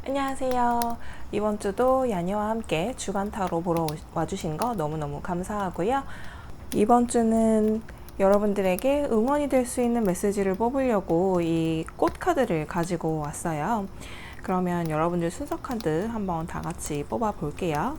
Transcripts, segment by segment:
안녕하세요. 이번 주도 야니와 함께 주간 타로 보러 와주신 거 너무너무 감사하고요. 이번 주는 여러분들에게 응원이 될 수 있는 메시지를 뽑으려고 이 꽃 카드를 가지고 왔어요. 그러면 여러분들 순서 카드 한번 다 같이 뽑아 볼게요.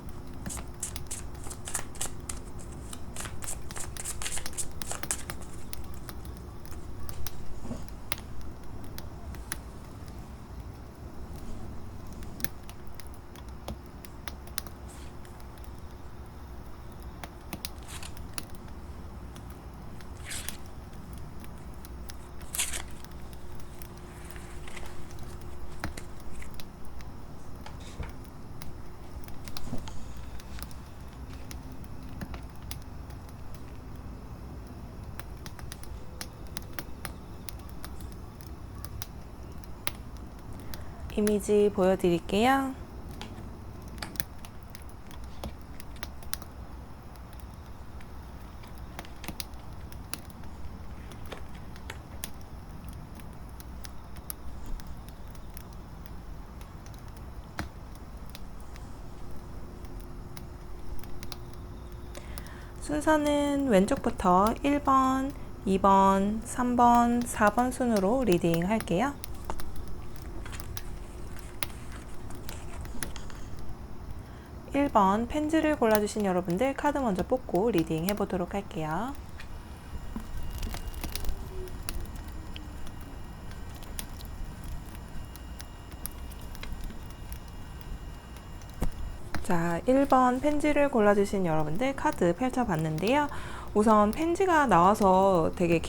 이미지 보여드릴게요. 순서는 왼쪽부터 1번, 2번, 3번, 4번 순으로 리딩 할게요. 1번 펜지를 골라주신 여러분들 카드 먼저 뽑고 리딩 해보도록 할게요. 자, 1번 펜지를 골라주신 여러분들 카드 펼쳐봤는데요. 우선 펜지가 나와서 되게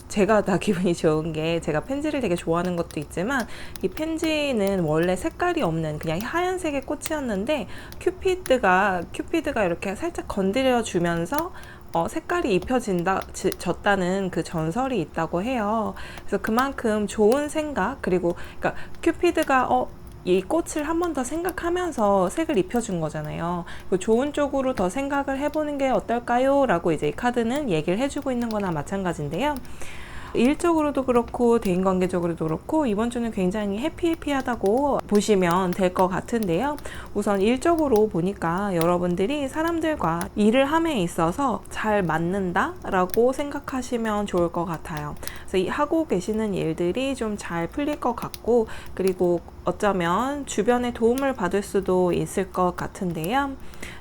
제가 다 기분이 좋은 게, 제가 펜지를 되게 좋아하는 것도 있지만 이 펜지는 원래 색깔이 없는 그냥 하얀색의 꽃이었는데 큐피드가 이렇게 살짝 건드려 주면서 색깔이 입혀졌다는 그 전설이 있다고 해요. 그래서 그만큼 좋은 생각, 그리고 그러니까 큐피드가 이 꽃을 한 번 더 생각하면서 색을 입혀준 거잖아요. 좋은 쪽으로 더 생각을 해보는 게 어떨까요? 라고 이제 이 카드는 얘기를 해주고 있는 거나 마찬가지인데요. 일적으로도 그렇고 대인관계적으로도 그렇고 이번 주는 굉장히 해피하다고 보시면 될 것 같은데요. 우선 일적으로 보니까 여러분들이 사람들과 일을 함에 있어서 잘 맞는다 라고 생각하시면 좋을 것 같아요. 그래서 이 하고 계시는 일들이 좀 잘 풀릴 것 같고, 그리고 어쩌면 주변의 도움을 받을 수도 있을 것 같은데요.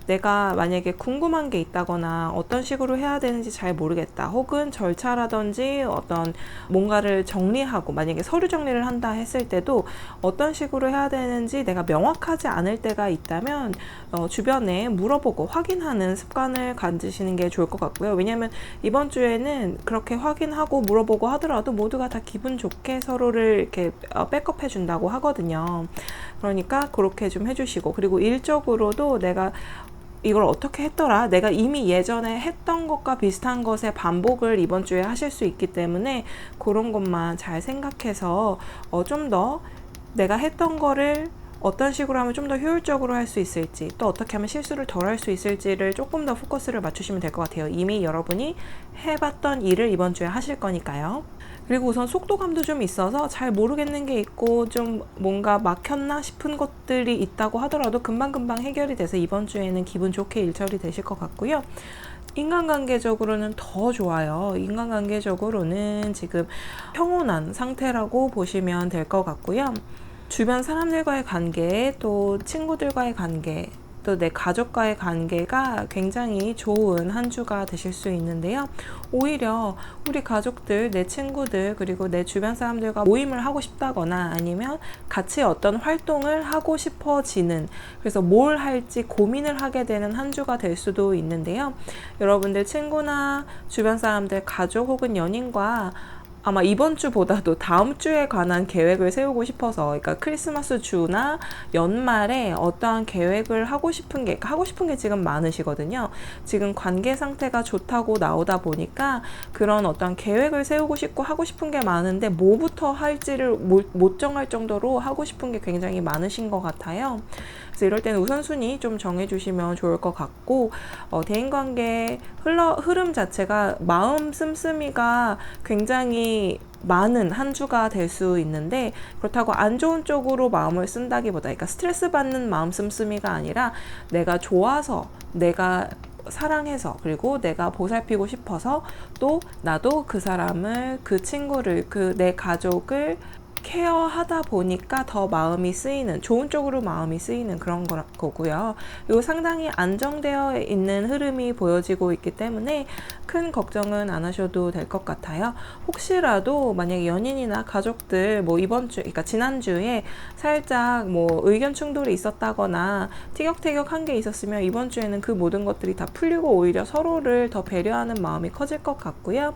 내가 만약에 궁금한 게 있다거나 어떤 식으로 해야 되는지 잘 모르겠다, 혹은 절차라든지 어떤 뭔가를 정리하고 만약에 서류 정리를 한다 했을 때도 어떤 식으로 해야 되는지 내가 명확하지 않을 때가 있다면 주변에 물어보고 확인하는 습관을 가지시는 게 좋을 것 같고요. 왜냐하면 이번 주에는 그렇게 확인하고 물어보고 하더라도 모두가 다 기분 좋게 서로를 이렇게 백업해 준다고 하거든요. 그러니까 그렇게 좀 해주시고, 그리고 일적으로도 내가 이걸 어떻게 했더라? 내가 이미 예전에 했던 것과 비슷한 것의 반복을 이번 주에 하실 수 있기 때문에 그런 것만 잘 생각해서 좀 더 내가 했던 거를 어떤 식으로 하면 좀 더 효율적으로 할 수 있을지, 또 어떻게 하면 실수를 덜 할 수 있을지를 조금 더 포커스를 맞추시면 될 것 같아요. 이미 여러분이 해봤던 일을 이번 주에 하실 거니까요. 그리고 우선 속도감도 좀 있어서 잘 모르겠는 게 있고 좀 뭔가 막혔나 싶은 것들이 있다고 하더라도 금방금방 해결이 돼서 이번 주에는 기분 좋게 일처리 되실 것 같고요. 인간관계적으로는 더 좋아요. 인간관계적으로는 지금 평온한 상태라고 보시면 될 것 같고요. 주변 사람들과의 관계, 또 친구들과의 관계, 또 내 가족과의 관계가 굉장히 좋은 한 주가 되실 수 있는데요. 오히려 우리 가족들, 내 친구들, 그리고 내 주변 사람들과 모임을 하고 싶다거나 아니면 같이 어떤 활동을 하고 싶어지는, 그래서 뭘 할지 고민을 하게 되는 한 주가 될 수도 있는데요. 여러분들 친구나 주변 사람들, 가족 혹은 연인과 아마 이번 주보다도 다음 주에 관한 계획을 세우고 싶어서, 그러니까 크리스마스 주나 연말에 어떠한 계획을 하고 싶은 게 지금 많으시거든요. 지금 관계 상태가 좋다고 나오다 보니까 그런 어떤 계획을 세우고 싶고 하고 싶은 게 많은데 뭐부터 할지를 못 정할 정도로 하고 싶은 게 굉장히 많으신 것 같아요. 그래서 이럴 때는 우선순위 좀 정해주시면 좋을 것 같고, 대인관계 흐름 자체가 마음 씀씀이가 굉장히 굉장히 많은 한 주가 될 수 있는데, 그렇다고 안 좋은 쪽으로 마음을 쓴다기보다, 그러니까 스트레스 받는 마음 씀씀이가 아니라 내가 좋아서, 내가 사랑해서, 그리고 내가 보살피고 싶어서, 또 나도 그 사람을, 그 친구를, 그 내 가족을 케어하다 보니까 더 마음이 쓰이는, 좋은 쪽으로 마음이 쓰이는 그런 거고요. 이거 상당히 안정되어 있는 흐름이 보여지고 있기 때문에 큰 걱정은 안 하셔도 될 것 같아요. 혹시라도 만약에 연인이나 가족들 뭐 이번 주, 그러니까 지난주에 살짝 뭐 의견 충돌이 있었다거나 티격태격한 게 있었으면 이번 주에는 그 모든 것들이 다 풀리고 오히려 서로를 더 배려하는 마음이 커질 것 같고요.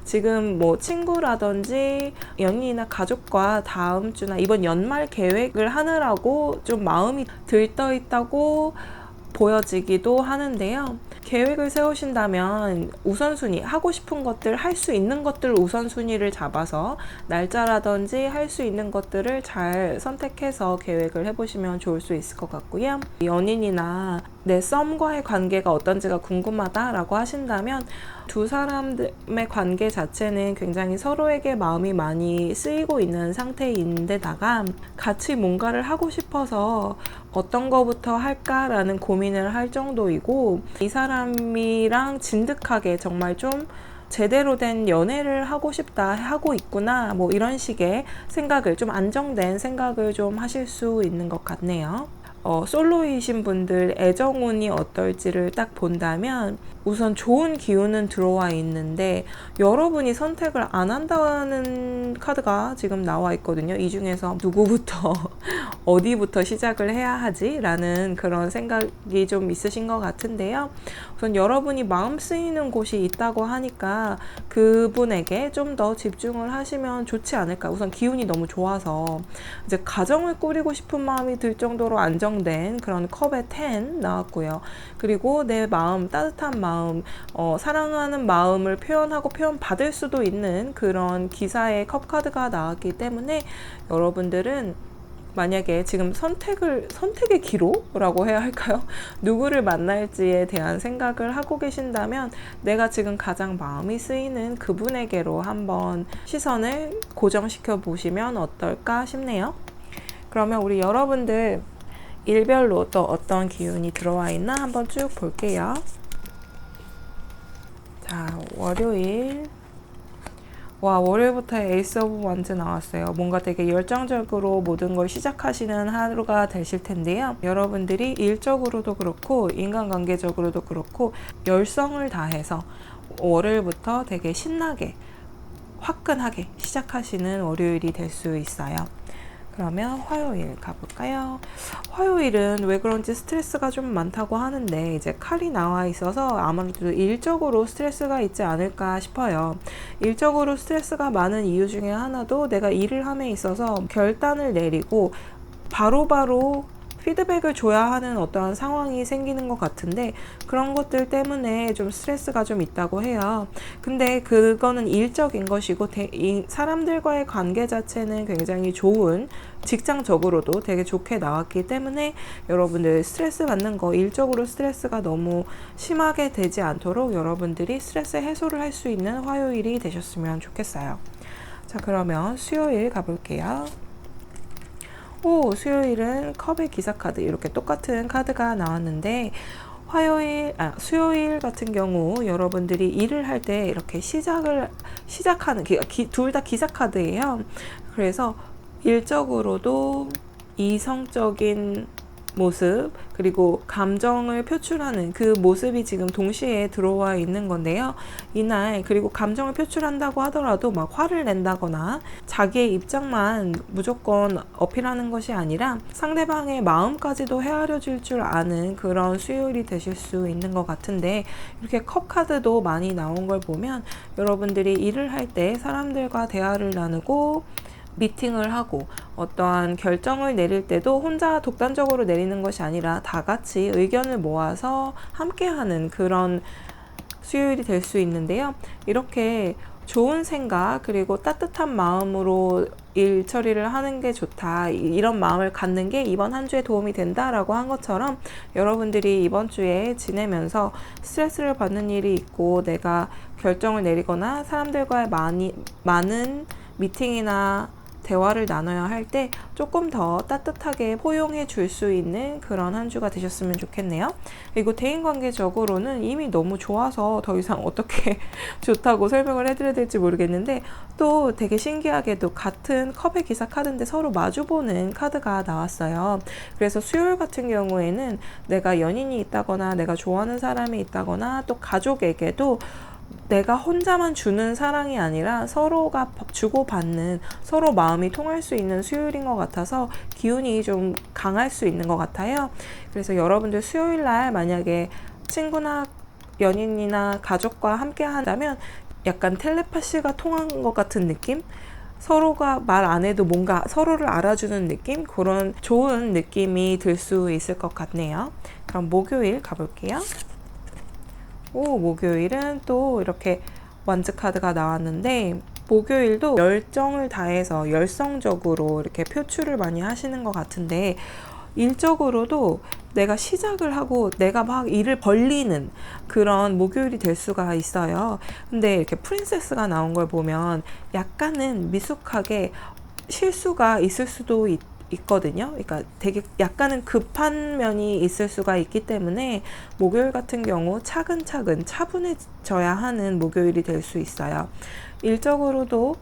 지금 뭐 친구라든지 연인이나 가족과 다음 주나 이번 연말 계획을 하느라고 좀 마음이 들떠 있다고 보여지기도 하는데요. 계획을 세우신다면 우선순위, 하고 싶은 것들, 할 수 있는 것들 우선순위를 잡아서 날짜라든지 할 수 있는 것들을 잘 선택해서 계획을 해보시면 좋을 수 있을 것 같고요. 연인이나 내 썸과의 관계가 어떤지가 궁금하다라고 하신다면 두 사람의 관계 자체는 굉장히 서로에게 마음이 많이 쓰이고 있는 상태인데다가 같이 뭔가를 하고 싶어서 어떤 거부터 할까라는 고민을 할 정도이고, 이 사람이랑 진득하게 정말 좀 제대로 된 연애를 하고 싶다, 하고 있구나, 뭐 이런 식의 생각을, 좀 안정된 생각을 좀 하실 수 있는 것 같네요. 솔로이신 분들 애정운이 어떨지를 딱 본다면 우선 좋은 기운은 들어와 있는데 여러분이 선택을 안 한다는 카드가 지금 나와 있거든요. 이 중에서 누구부터 어디부터 시작을 해야 하지? 라는 그런 생각이 좀 있으신 것 같은데요. 우선 여러분이 마음 쓰이는 곳이 있다고 하니까 그분에게 좀 더 집중을 하시면 좋지 않을까. 우선 기운이 너무 좋아서 이제 가정을 꾸리고 싶은 마음이 들 정도로 안정된 그런 컵의 10 나왔고요. 그리고 내 마음, 따뜻한 마음, 사랑하는 마음을 표현하고 표현받을 수도 있는 그런 기사의 컵 카드가 나왔기 때문에 여러분들은 만약에 지금 선택의 기로라고 해야 할까요? 누구를 만날지에 대한 생각을 하고 계신다면 내가 지금 가장 마음이 쓰이는 그분에게로 한번 시선을 고정시켜 보시면 어떨까 싶네요. 그러면 우리 여러분들 일별로 또 어떤 기운이 들어와 있나 한번 쭉 볼게요. 자, 월요일. 와, 월요일부터 에이스 오브 원즈 나왔어요. 뭔가 되게 열정적으로 모든 걸 시작하시는 하루가 되실 텐데요. 여러분들이 일적으로도 그렇고 인간관계적으로도 그렇고 열성을 다해서 월요일부터 되게 신나게 화끈하게 시작하시는 월요일이 될 수 있어요. 그러면 화요일 가볼까요? 화요일은 왜 그런지 스트레스가 좀 많다고 하는데 이제 칼이 나와 있어서 아무래도 일적으로 스트레스가 있지 않을까 싶어요. 일적으로 스트레스가 많은 이유 중에 하나도 내가 일을 함에 있어서 결단을 내리고 바로바로 피드백을 줘야 하는 어떠한 상황이 생기는 것 같은데 그런 것들 때문에 좀 스트레스가 좀 있다고 해요. 근데 그거는 일적인 것이고 사람들과의 관계 자체는 굉장히 좋은, 직장적으로도 되게 좋게 나왔기 때문에 여러분들 스트레스 받는 거, 일적으로 스트레스가 너무 심하게 되지 않도록 여러분들이 스트레스 해소를 할 수 있는 화요일이 되셨으면 좋겠어요. 자, 그러면 수요일 가볼게요. 수요일은 컵의 기사 카드, 이렇게 똑같은 카드가 나왔는데 수요일 같은 경우 여러분들이 일을 할 때 이렇게 시작하는 둘 다 기사 카드예요. 그래서 일적으로도 이성적인 모습, 그리고 감정을 표출하는 그 모습이 지금 동시에 들어와 있는 건데요. 이날, 그리고 감정을 표출한다고 하더라도 막 화를 낸다거나 자기의 입장만 무조건 어필하는 것이 아니라 상대방의 마음까지도 헤아려 줄 줄 아는 그런 수요일이 되실 수 있는 것 같은데, 이렇게 컵 카드도 많이 나온 걸 보면 여러분들이 일을 할 때 사람들과 대화를 나누고 미팅을 하고 어떠한 결정을 내릴 때도 혼자 독단적으로 내리는 것이 아니라 다 같이 의견을 모아서 함께하는 그런 수요일이 될 수 있는데요. 이렇게 좋은 생각 그리고 따뜻한 마음으로 일 처리를 하는 게 좋다, 이런 마음을 갖는 게 이번 한 주에 도움이 된다라고 한 것처럼, 여러분들이 이번 주에 지내면서 스트레스를 받는 일이 있고 내가 결정을 내리거나 사람들과의 많은 미팅이나 대화를 나눠야 할 때 조금 더 따뜻하게 포용해 줄 수 있는 그런 한 주가 되셨으면 좋겠네요. 그리고 대인관계적으로는 이미 너무 좋아서 더 이상 어떻게 좋다고 설명을 해드려야 될지 모르겠는데, 또 되게 신기하게도 같은 컵의 기사 카드인데 서로 마주보는 카드가 나왔어요. 그래서 수요일 같은 경우에는 내가 연인이 있다거나 내가 좋아하는 사람이 있다거나 또 가족에게도 내가 혼자만 주는 사랑이 아니라 서로가 주고받는, 서로 마음이 통할 수 있는 수요일인 것 같아서 기운이 좀 강할 수 있는 것 같아요. 그래서 여러분들 수요일 날 만약에 친구나 연인이나 가족과 함께 한다면 약간 텔레파시가 통한 것 같은 느낌? 서로가 말 안 해도 뭔가 서로를 알아주는 느낌? 그런 좋은 느낌이 들 수 있을 것 같네요. 그럼 목요일 가볼게요. 목요일은 또 이렇게 완즈 카드가 나왔는데, 목요일도 열정을 다해서 열성적으로 이렇게 표출을 많이 하시는 것 같은데, 일적으로도 내가 시작을 하고 내가 막 일을 벌리는 그런 목요일이 될 수가 있어요. 근데 이렇게 프린세스가 나온 걸 보면 약간은 미숙하게 실수가 있을 수도 있거든요. 그러니까 되게 약간은 급한 면이 있을 수가 있기 때문에 목요일 같은 경우 차근차근 차분해져야 하는 목요일이 될 수 있어요. 일적으로도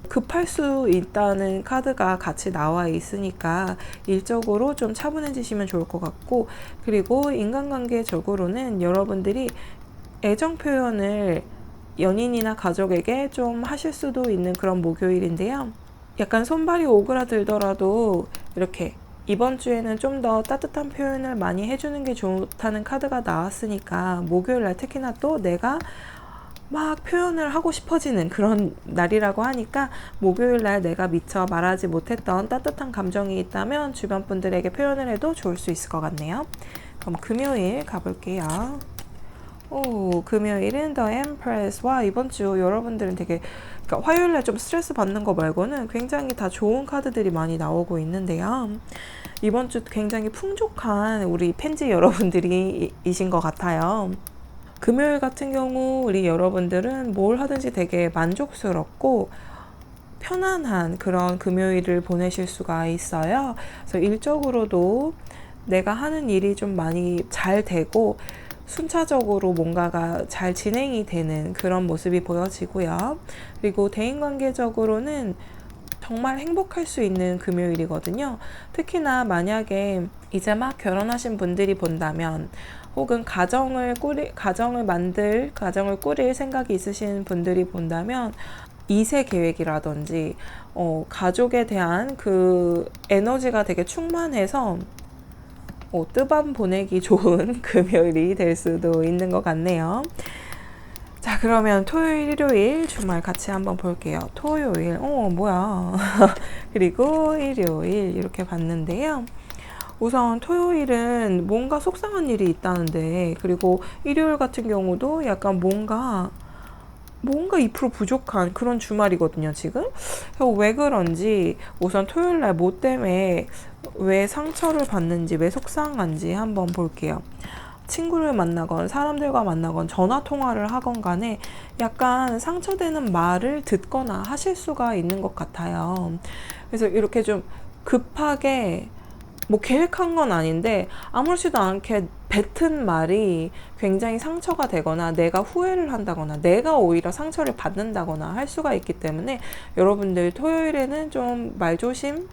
급할 수 있다는 카드가 같이 나와 있으니까 일적으로 좀 차분해지시면 좋을 것 같고, 그리고 인간관계적으로는 여러분들이 애정 표현을 연인이나 가족에게 좀 하실 수도 있는 그런 목요일인데요. 약간 손발이 오그라들더라도 이렇게 이번 주에는 좀 더 따뜻한 표현을 많이 해주는 게 좋다는 카드가 나왔으니까, 목요일날 특히나 또 내가 막 표현을 하고 싶어지는 그런 날이라고 하니까, 목요일날 내가 미처 말하지 못했던 따뜻한 감정이 있다면 주변 분들에게 표현을 해도 좋을 수 있을 것 같네요. 그럼 금요일 가볼게요. 금요일은 The Empress와 이번 주 여러분들은 되게, 그러니까 화요일날 좀 스트레스 받는 거 말고는 굉장히 다 좋은 카드들이 많이 나오고 있는데요. 이번 주 굉장히 풍족한 우리 펜지 여러분들이 이신 것 같아요. 금요일 같은 경우 우리 여러분들은 뭘 하든지 되게 만족스럽고 편안한 그런 금요일을 보내실 수가 있어요. 그래서 일적으로도 내가 하는 일이 좀 많이 잘 되고 순차적으로 뭔가가 잘 진행이 되는 그런 모습이 보여지고요. 그리고 대인관계적으로는 정말 행복할 수 있는 금요일이거든요. 특히나 만약에 이제 막 결혼하신 분들이 본다면, 혹은 가정을 꾸릴 생각이 있으신 분들이 본다면 2세 계획이라든지 가족에 대한 그 에너지가 되게 충만해서 뜨밤 보내기 좋은 금요일이 될 수도 있는 것 같네요. 자, 그러면 토요일, 일요일 주말 같이 한번 볼게요. 토요일, 뭐야. 그리고 일요일 이렇게 봤는데요. 우선 토요일은 뭔가 속상한 일이 있다는데, 그리고 일요일 같은 경우도 약간 뭔가 2% 부족한 그런 주말이거든요, 지금. 왜 그런지 우선 토요일 날 뭐 때문에 왜 상처를 받는지, 왜 속상한지 한번 볼게요. 친구를 만나건 사람들과 만나건 전화 통화를 하건 간에 약간 상처되는 말을 듣거나 하실 수가 있는 것 같아요. 그래서 이렇게 좀 급하게 뭐 계획한 건 아닌데 아무렇지도 않게 뱉은 말이 굉장히 상처가 되거나 내가 후회를 한다거나 내가 오히려 상처를 받는다거나 할 수가 있기 때문에, 여러분들 토요일에는 좀 말조심,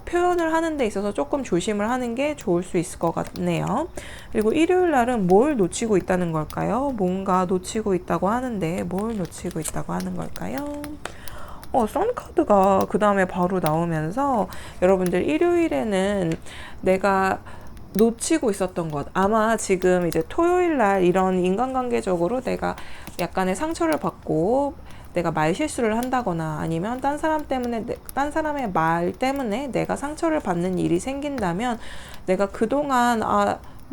표현을 하는 데 있어서 조금 조심을 하는 게 좋을 수 있을 것 같네요. 그리고 일요일 날은 뭘 놓치고 있다는 걸까요? 뭔가 놓치고 있다고 하는데 뭘 놓치고 있다고 하는 걸까요? 선카드가 그 다음에 바로 나오면서 여러분들 일요일에는 내가 놓치고 있었던 것, 아마 지금 이제 토요일 날 이런 인간관계적으로 내가 약간의 상처를 받고 내가 말 실수를 한다거나 아니면 딴 사람의 말 때문에 내가 상처를 받는 일이 생긴다면, 내가 그동안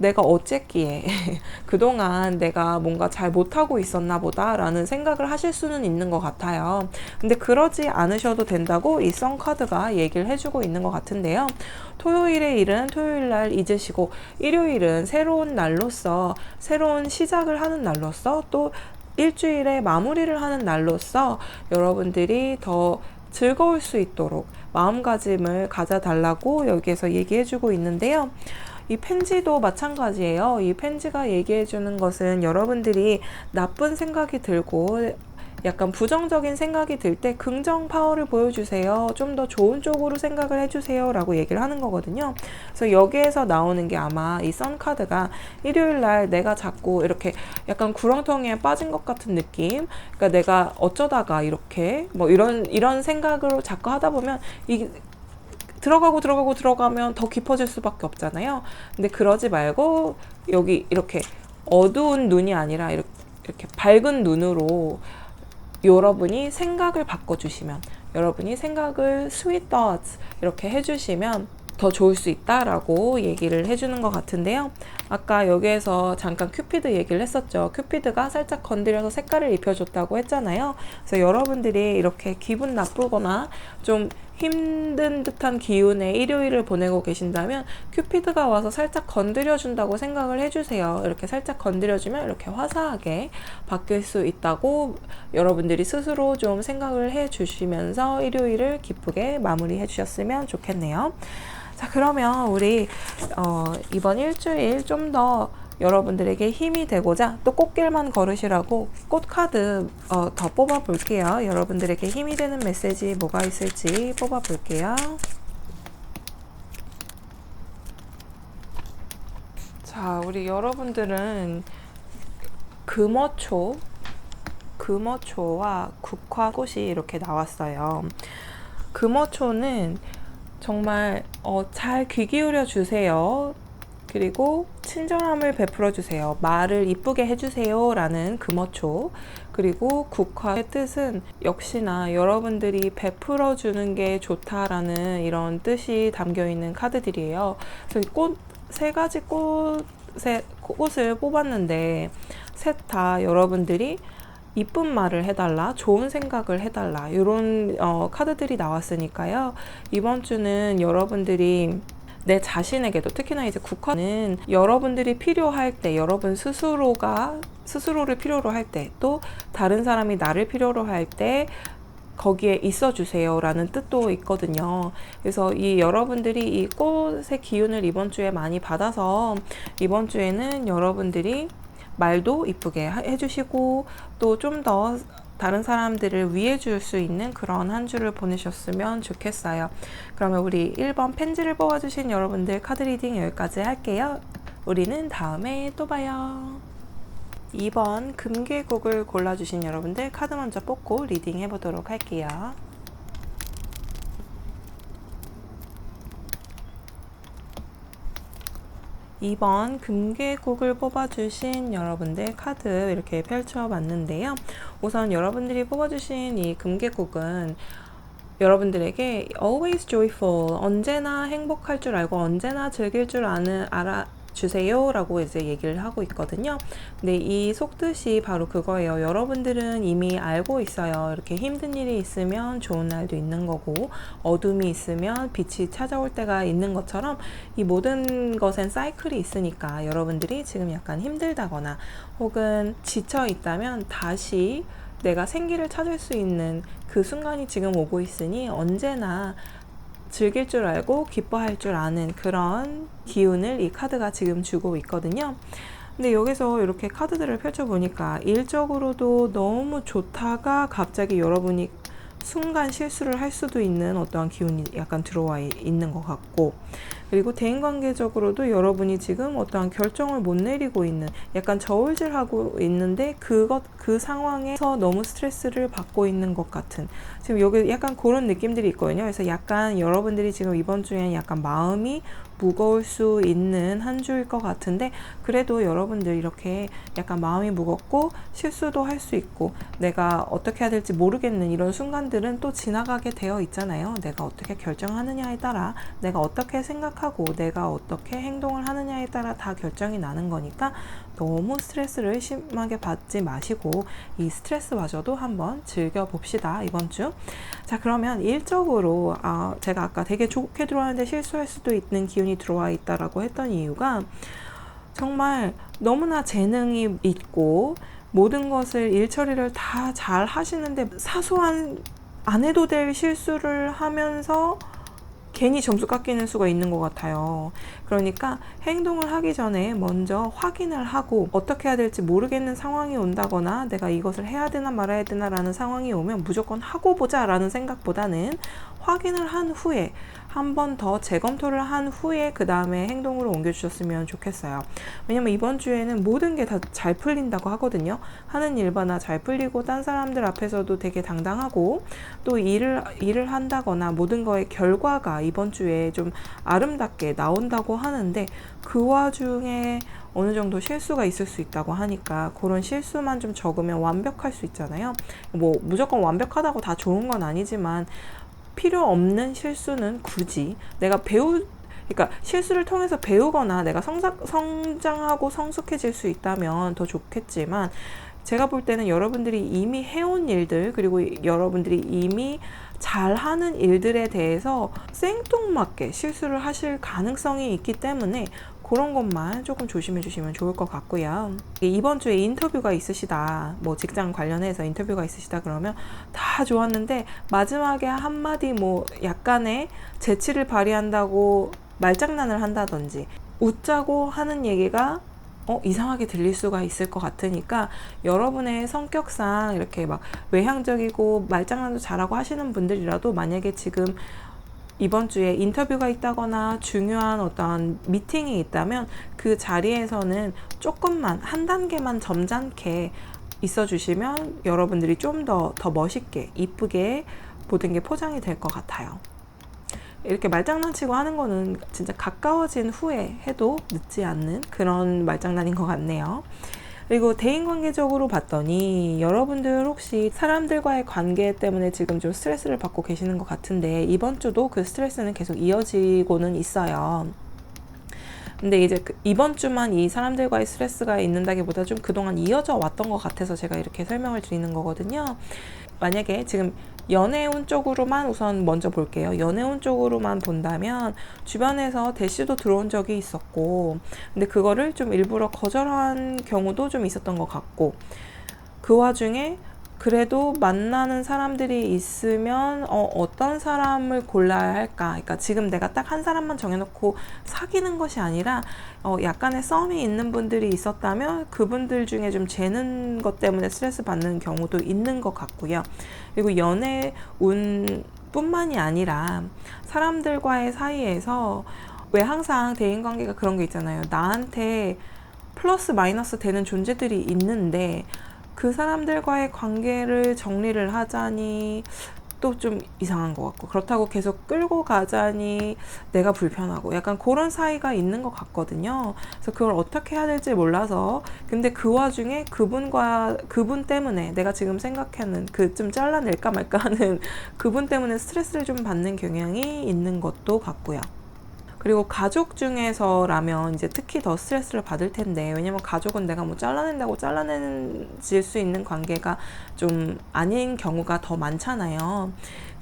내가 어쨌기에 그동안 내가 뭔가 잘 못하고 있었나 보다 라는 생각을 하실 수는 있는 것 같아요. 근데 그러지 않으셔도 된다고 이 선 카드가 얘기를 해주고 있는 것 같은데요. 토요일의 일은 토요일 날 잊으시고, 일요일은 새로운 날로서, 새로운 시작을 하는 날로서, 또 일주일의 마무리를 하는 날로서 여러분들이 더 즐거울 수 있도록 마음가짐을 가져달라고 여기에서 얘기해주고 있는데요. 이 펜지도 마찬가지예요. 이 펜지가 얘기해주는 것은 여러분들이 나쁜 생각이 들고 약간 부정적인 생각이 들 때 긍정 파워를 보여주세요. 좀 더 좋은 쪽으로 생각을 해주세요 라고 얘기를 하는 거거든요. 그래서 여기에서 나오는 게 아마 이 선 카드가 일요일 날 내가 자꾸 이렇게 약간 구렁텅이에 빠진 것 같은 느낌, 그러니까 내가 어쩌다가 이렇게 뭐 이런 생각으로 자꾸 하다 보면 이 들어가면 더 깊어질 수밖에 없잖아요. 근데 그러지 말고 여기 이렇게 어두운 눈이 아니라 이렇게 밝은 눈으로 여러분이 생각을 바꿔주시면, 여러분이 생각을 sweet thoughts 이렇게 해주시면 더 좋을 수 있다라고 얘기를 해주는 것 같은데요. 아까 여기에서 잠깐 큐피드 얘기를 했었죠. 큐피드가 살짝 건드려서 색깔을 입혀줬다고 했잖아요. 그래서 여러분들이 이렇게 기분 나쁘거나 좀 힘든 듯한 기운의 일요일을 보내고 계신다면 큐피드가 와서 살짝 건드려준다고 생각을 해주세요. 이렇게 살짝 건드려주면 이렇게 화사하게 바뀔 수 있다고 여러분들이 스스로 좀 생각을 해주시면서 일요일을 기쁘게 마무리해 주셨으면 좋겠네요. 자, 그러면 우리 이번 일주일 좀 더 여러분들에게 힘이 되고자 또 꽃길만 걸으시라고 꽃 카드 더 뽑아 볼게요. 여러분들에게 힘이 되는 메시지 뭐가 있을지 뽑아 볼게요. 자, 우리 여러분들은 금어초와 국화꽃이 이렇게 나왔어요. 금어초는 정말 잘 귀 기울여 주세요. 그리고 친절함을 베풀어 주세요. 말을 이쁘게 해주세요 라는 금어초. 그리고 국화의 뜻은 역시나 여러분들이 베풀어 주는 게 좋다라는 이런 뜻이 담겨 있는 카드들이에요. 그래서 세 가지 꽃을 뽑았는데 셋 다 여러분들이 이쁜 말을 해달라, 좋은 생각을 해달라, 이런 카드들이 나왔으니까요. 이번 주는 여러분들이 내 자신에게도, 특히나 이제 국화는 여러분들이 필요할 때, 여러분 스스로를 필요로 할 때, 또 다른 사람이 나를 필요로 할 때 거기에 있어 주세요 라는 뜻도 있거든요. 그래서 여러분들이 이 꽃의 기운을 이번 주에 많이 받아서 이번 주에는 여러분들이 말도 이쁘게 해주시고 또 좀 더 다른 사람들을 위해 줄 수 있는 그런 한 주를 보내셨으면 좋겠어요. 그러면 우리 1번 펜지를 뽑아주신 여러분들 카드 리딩 여기까지 할게요. 우리는 다음에 또 봐요. 2번 금계국을 골라주신 여러분들 카드 먼저 뽑고 리딩 해보도록 할게요. 2번 금계국을 뽑아주신 여러분들 카드 이렇게 펼쳐봤는데요. 우선 여러분들이 뽑아주신 이 금계국은 여러분들에게 always joyful, 언제나 행복할 줄 알고 언제나 즐길 줄 알아주세요 라고 이제 얘기를 하고 있거든요. 근데 이 속뜻이 바로 그거예요. 여러분들은 이미 알고 있어요. 이렇게 힘든 일이 있으면 좋은 날도 있는 거고, 어둠이 있으면 빛이 찾아올 때가 있는 것처럼 이 모든 것엔 사이클이 있으니까 여러분들이 지금 약간 힘들다거나 혹은 지쳐 있다면 다시 내가 생기를 찾을 수 있는 그 순간이 지금 오고 있으니 언제나 즐길 줄 알고 기뻐할 줄 아는 그런 기운을 이 카드가 지금 주고 있거든요. 근데 여기서 이렇게 카드들을 펼쳐보니까 일적으로도 너무 좋다가 갑자기 여러분이 순간 실수를 할 수도 있는 어떠한 기운이 약간 들어와 있는 것 같고, 그리고 대인관계적으로도 여러분이 지금 어떠한 결정을 못 내리고 있는, 약간 저울질하고 있는데 그 상황에서 너무 스트레스를 받고 있는 것 같은, 지금 여기 약간 그런 느낌들이 있거든요. 그래서 약간 여러분들이 지금 이번 주에는 약간 마음이 무거울 수 있는 한 주일 것 같은데, 그래도 여러분들 이렇게 약간 마음이 무겁고 실수도 할 수 있고 내가 어떻게 해야 될지 모르겠는 이런 순간들은 또 지나가게 되어 있잖아요. 내가 어떻게 결정하느냐에 따라, 내가 어떻게 생각하느냐 생각하고 내가 어떻게 행동을 하느냐에 따라 다 결정이 나는 거니까 너무 스트레스를 심하게 받지 마시고 이 스트레스마저도 한번 즐겨봅시다, 이번 주. 자, 그러면 일적으로 제가 아까 되게 좋게 들어왔는데 실수할 수도 있는 기운이 들어와 있다라고 했던 이유가 정말 너무나 재능이 있고 모든 것을 일 처리를 다 잘 하시는데 사소한 안 해도 될 실수를 하면서 괜히 점수 깎이는 수가 있는 것 같아요. 그러니까 행동을 하기 전에 먼저 확인을 하고 어떻게 해야 될지 모르겠는 상황이 온다거나 내가 이것을 해야 되나 말아야 되나 라는 상황이 오면 무조건 하고 보자 라는 생각보다는 확인을 한 후에 한 번 더 재검토를 한 후에 그 다음에 행동으로 옮겨주셨으면 좋겠어요. 왜냐면 이번 주에는 모든 게 다 잘 풀린다고 하거든요. 하는 일마다 잘 풀리고 딴 사람들 앞에서도 되게 당당하고 또 일을 한다거나 모든 거의 결과가 이번 주에 좀 아름답게 나온다고 하는데 그 와중에 어느 정도 실수가 있을 수 있다고 하니까 그런 실수만 좀 적으면 완벽할 수 있잖아요. 뭐 무조건 완벽하다고 다 좋은 건 아니지만 필요 없는 실수는 굳이 내가 그러니까 실수를 통해서 배우거나 내가 성장하고 성숙해질 수 있다면 더 좋겠지만 제가 볼 때는 여러분들이 이미 해온 일들 그리고 여러분들이 이미 잘하는 일들에 대해서 생뚱맞게 실수를 하실 가능성이 있기 때문에 그런 것만 조금 조심해 주시면 좋을 것 같고요. 이번 주에 인터뷰가 있으시다, 뭐 직장 관련해서 인터뷰가 있으시다 그러면 다 좋았는데 마지막에 한마디 뭐 약간의 재치를 발휘한다고 말장난을 한다든지 웃자고 하는 얘기가 이상하게 들릴 수가 있을 것 같으니까 여러분의 성격상 이렇게 막 외향적이고 말장난도 잘하고 하시는 분들이라도 만약에 지금 이번 주에 인터뷰가 있다거나 중요한 어떤 미팅이 있다면 그 자리에서는 조금만 한 단계만 점잖게 있어 주시면 여러분들이 좀 더 멋있게 이쁘게 모든 게 포장이 될 것 같아요. 이렇게 말장난치고 하는 거는 진짜 가까워진 후에 해도 늦지 않는 그런 말장난인 것 같네요. 그리고 대인관계적으로 봤더니 여러분들 혹시 사람들과의 관계 때문에 지금 좀 스트레스를 받고 계시는 것 같은데 이번 주도 그 스트레스는 계속 이어지고는 있어요. 근데 이제 이번 주만 이 사람들과의 스트레스가 있는다기보다 좀 그동안 이어져 왔던 것 같아서 제가 이렇게 설명을 드리는 거거든요. 만약에 지금 연애운 쪽으로만 우선 먼저 볼게요. 연애운 쪽으로만 본다면 주변에서 대시도 들어온 적이 있었고 근데 그거를 좀 일부러 거절한 경우도 좀 있었던 것 같고 그 와중에 그래도 만나는 사람들이 있으면 어떤 사람을 골라야 할까? 그러니까 지금 내가 딱 한 사람만 정해놓고 사귀는 것이 아니라 약간의 썸이 있는 분들이 있었다면 그분들 중에 좀 재는 것 때문에 스트레스 받는 경우도 있는 것 같고요. 그리고 연애 운 뿐만이 아니라 사람들과의 사이에서 왜 항상 대인관계가 그런 게 있잖아요. 나한테 플러스 마이너스 되는 존재들이 있는데 그 사람들과의 관계를 정리를 하자니 또 좀 이상한 것 같고 그렇다고 계속 끌고 가자니 내가 불편하고 약간 그런 사이가 있는 것 같거든요. 그래서 그걸 어떻게 해야 될지 몰라서 근데 그 와중에 그분 때문에 내가 지금 생각하는 그 좀 잘라낼까 말까 하는 그분 때문에 스트레스를 좀 받는 경향이 있는 것도 같고요. 그리고 가족 중에서라면 이제 특히 더 스트레스를 받을 텐데 왜냐면 가족은 내가 뭐 잘라낸다고 잘라내질 수 있는 관계가 좀 아닌 경우가 더 많잖아요.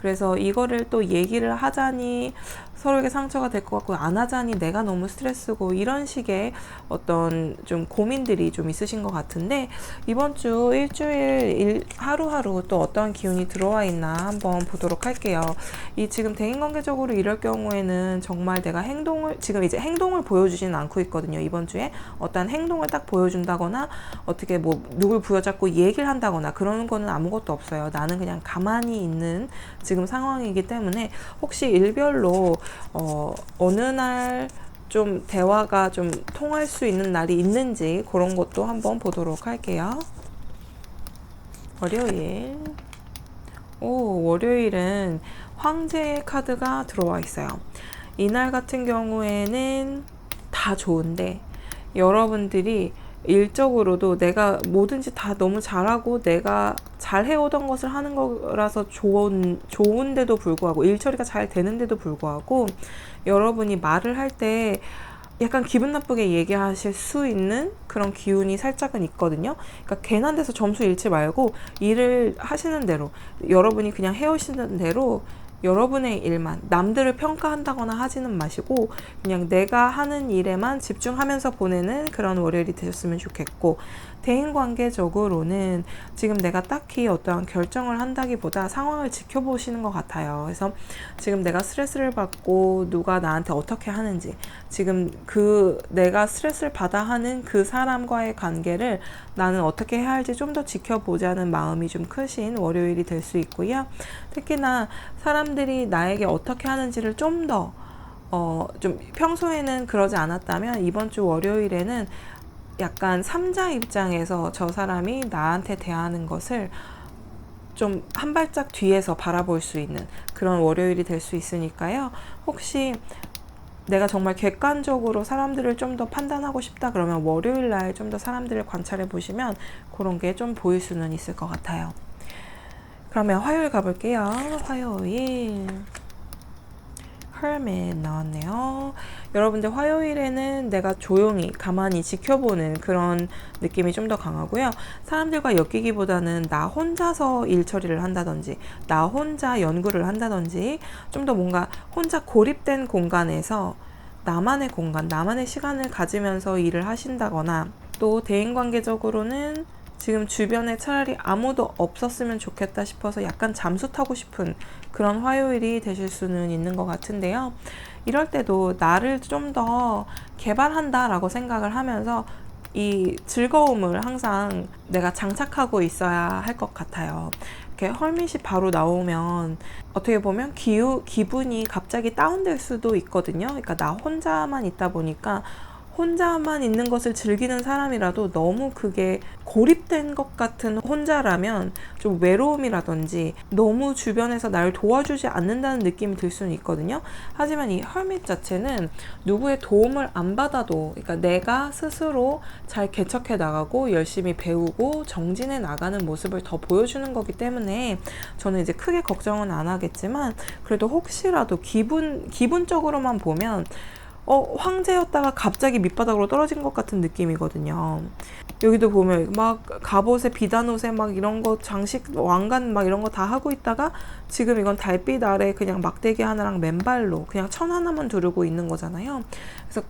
그래서 이거를 또 얘기를 하자니 서로에게 상처가 될 것 같고 안 하자니 내가 너무 스트레스고 이런 식의 어떤 좀 고민들이 좀 있으신 것 같은데 이번 주 일주일 하루하루 또 어떤 기운이 들어와 있나 한번 보도록 할게요. 이 지금 대인관계적으로 이럴 경우에는 정말 내가 지금 이제 행동을 보여주지는 않고 있거든요. 이번 주에 어떤 행동을 딱 보여준다거나 어떻게 뭐 누굴 부여잡고 얘기를 한다거나 그런 거는 아무것도 없어요. 나는 그냥 가만히 있는 지금 상황이기 때문에 혹시 일별로 어느 날 좀 대화가 좀 통할 수 있는 날이 있는지 그런 것도 한번 보도록 할게요. 월요일. 월요일은 황제의 카드가 들어와 있어요. 이날 같은 경우에는 다 좋은데 여러분들이 일적으로도 내가 뭐든지 다 너무 잘하고 내가 잘 해오던 것을 하는 거라서 좋은데도 불구하고 일 처리가 잘 되는데도 불구하고 여러분이 말을 할 때 약간 기분 나쁘게 얘기하실 수 있는 그런 기운이 살짝은 있거든요. 그러니까 괜한 데서 점수 잃지 말고 일을 하시는 대로 여러분이 그냥 해오시는 대로 여러분의 일만 남들을 평가한다거나 하지는 마시고 그냥 내가 하는 일에만 집중하면서 보내는 그런 월요일이 되셨으면 좋겠고, 대인관계적으로는 지금 내가 딱히 어떠한 결정을 한다기보다 상황을 지켜보시는 것 같아요. 그래서 지금 내가 스트레스를 받고 누가 나한테 어떻게 하는지, 지금 내가 스트레스를 받아 하는 그 사람과의 관계를 나는 어떻게 해야 할지 좀 더 지켜보자는 마음이 좀 크신 월요일이 될 수 있고요. 특히나 사람들이 나에게 어떻게 하는지를 좀 더 좀 평소에는 그러지 않았다면 이번 주 월요일에는 약간 3자 입장에서 저 사람이 나한테 대하는 것을 좀 한 발짝 뒤에서 바라볼 수 있는 그런 월요일이 될 수 있으니까요. 혹시 내가 정말 객관적으로 사람들을 좀 더 판단하고 싶다 그러면 월요일 날 좀 더 사람들을 관찰해 보시면 그런 게 좀 보일 수는 있을 것 같아요. 그러면 화요일 가볼게요. 화요일 Hermit 나왔네요. 여러분들 화요일에는 내가 조용히 가만히 지켜보는 그런 느낌이 좀 더 강하고요. 사람들과 엮이기보다는 나 혼자서 일 처리를 한다든지 나 혼자 연구를 한다든지 좀 더 뭔가 혼자 고립된 공간에서 나만의 공간, 나만의 시간을 가지면서 일을 하신다거나, 또 대인관계적으로는 지금 주변에 차라리 아무도 없었으면 좋겠다 싶어서 약간 잠수 타고 싶은 그런 화요일이 되실 수는 있는 것 같은데요. 이럴 때도 나를 좀 더 개발한다라고 생각을 하면서 이 즐거움을 항상 내가 장착하고 있어야 할 것 같아요. 이렇게 헐밋이 바로 나오면 어떻게 보면 기분이 갑자기 다운될 수도 있거든요. 그러니까 나 혼자만 있다 보니까 혼자만 있는 것을 즐기는 사람이라도 너무 그게 고립된 것 같은 혼자라면 좀 외로움이라든지 너무 주변에서 나를 도와주지 않는다는 느낌이 들 수는 있거든요. 하지만 이 헐밋 자체는 누구의 도움을 안 받아도, 그러니까 내가 스스로 잘 개척해 나가고 열심히 배우고 정진해 나가는 모습을 더 보여주는 거기 때문에 저는 이제 크게 걱정은 안 하겠지만, 그래도 혹시라도 기분적으로만 보면 황제였다가 갑자기 밑바닥으로 떨어진 것 같은 느낌이거든요. 여기도 보면 막 갑옷에 비단옷에 막 이런 거 장식 왕관 막 이런 거 다 하고 있다가 지금 이건 달빛 아래 그냥 막대기 하나랑 맨발로 그냥 천 하나만 두르고 있는 거잖아요. 그래서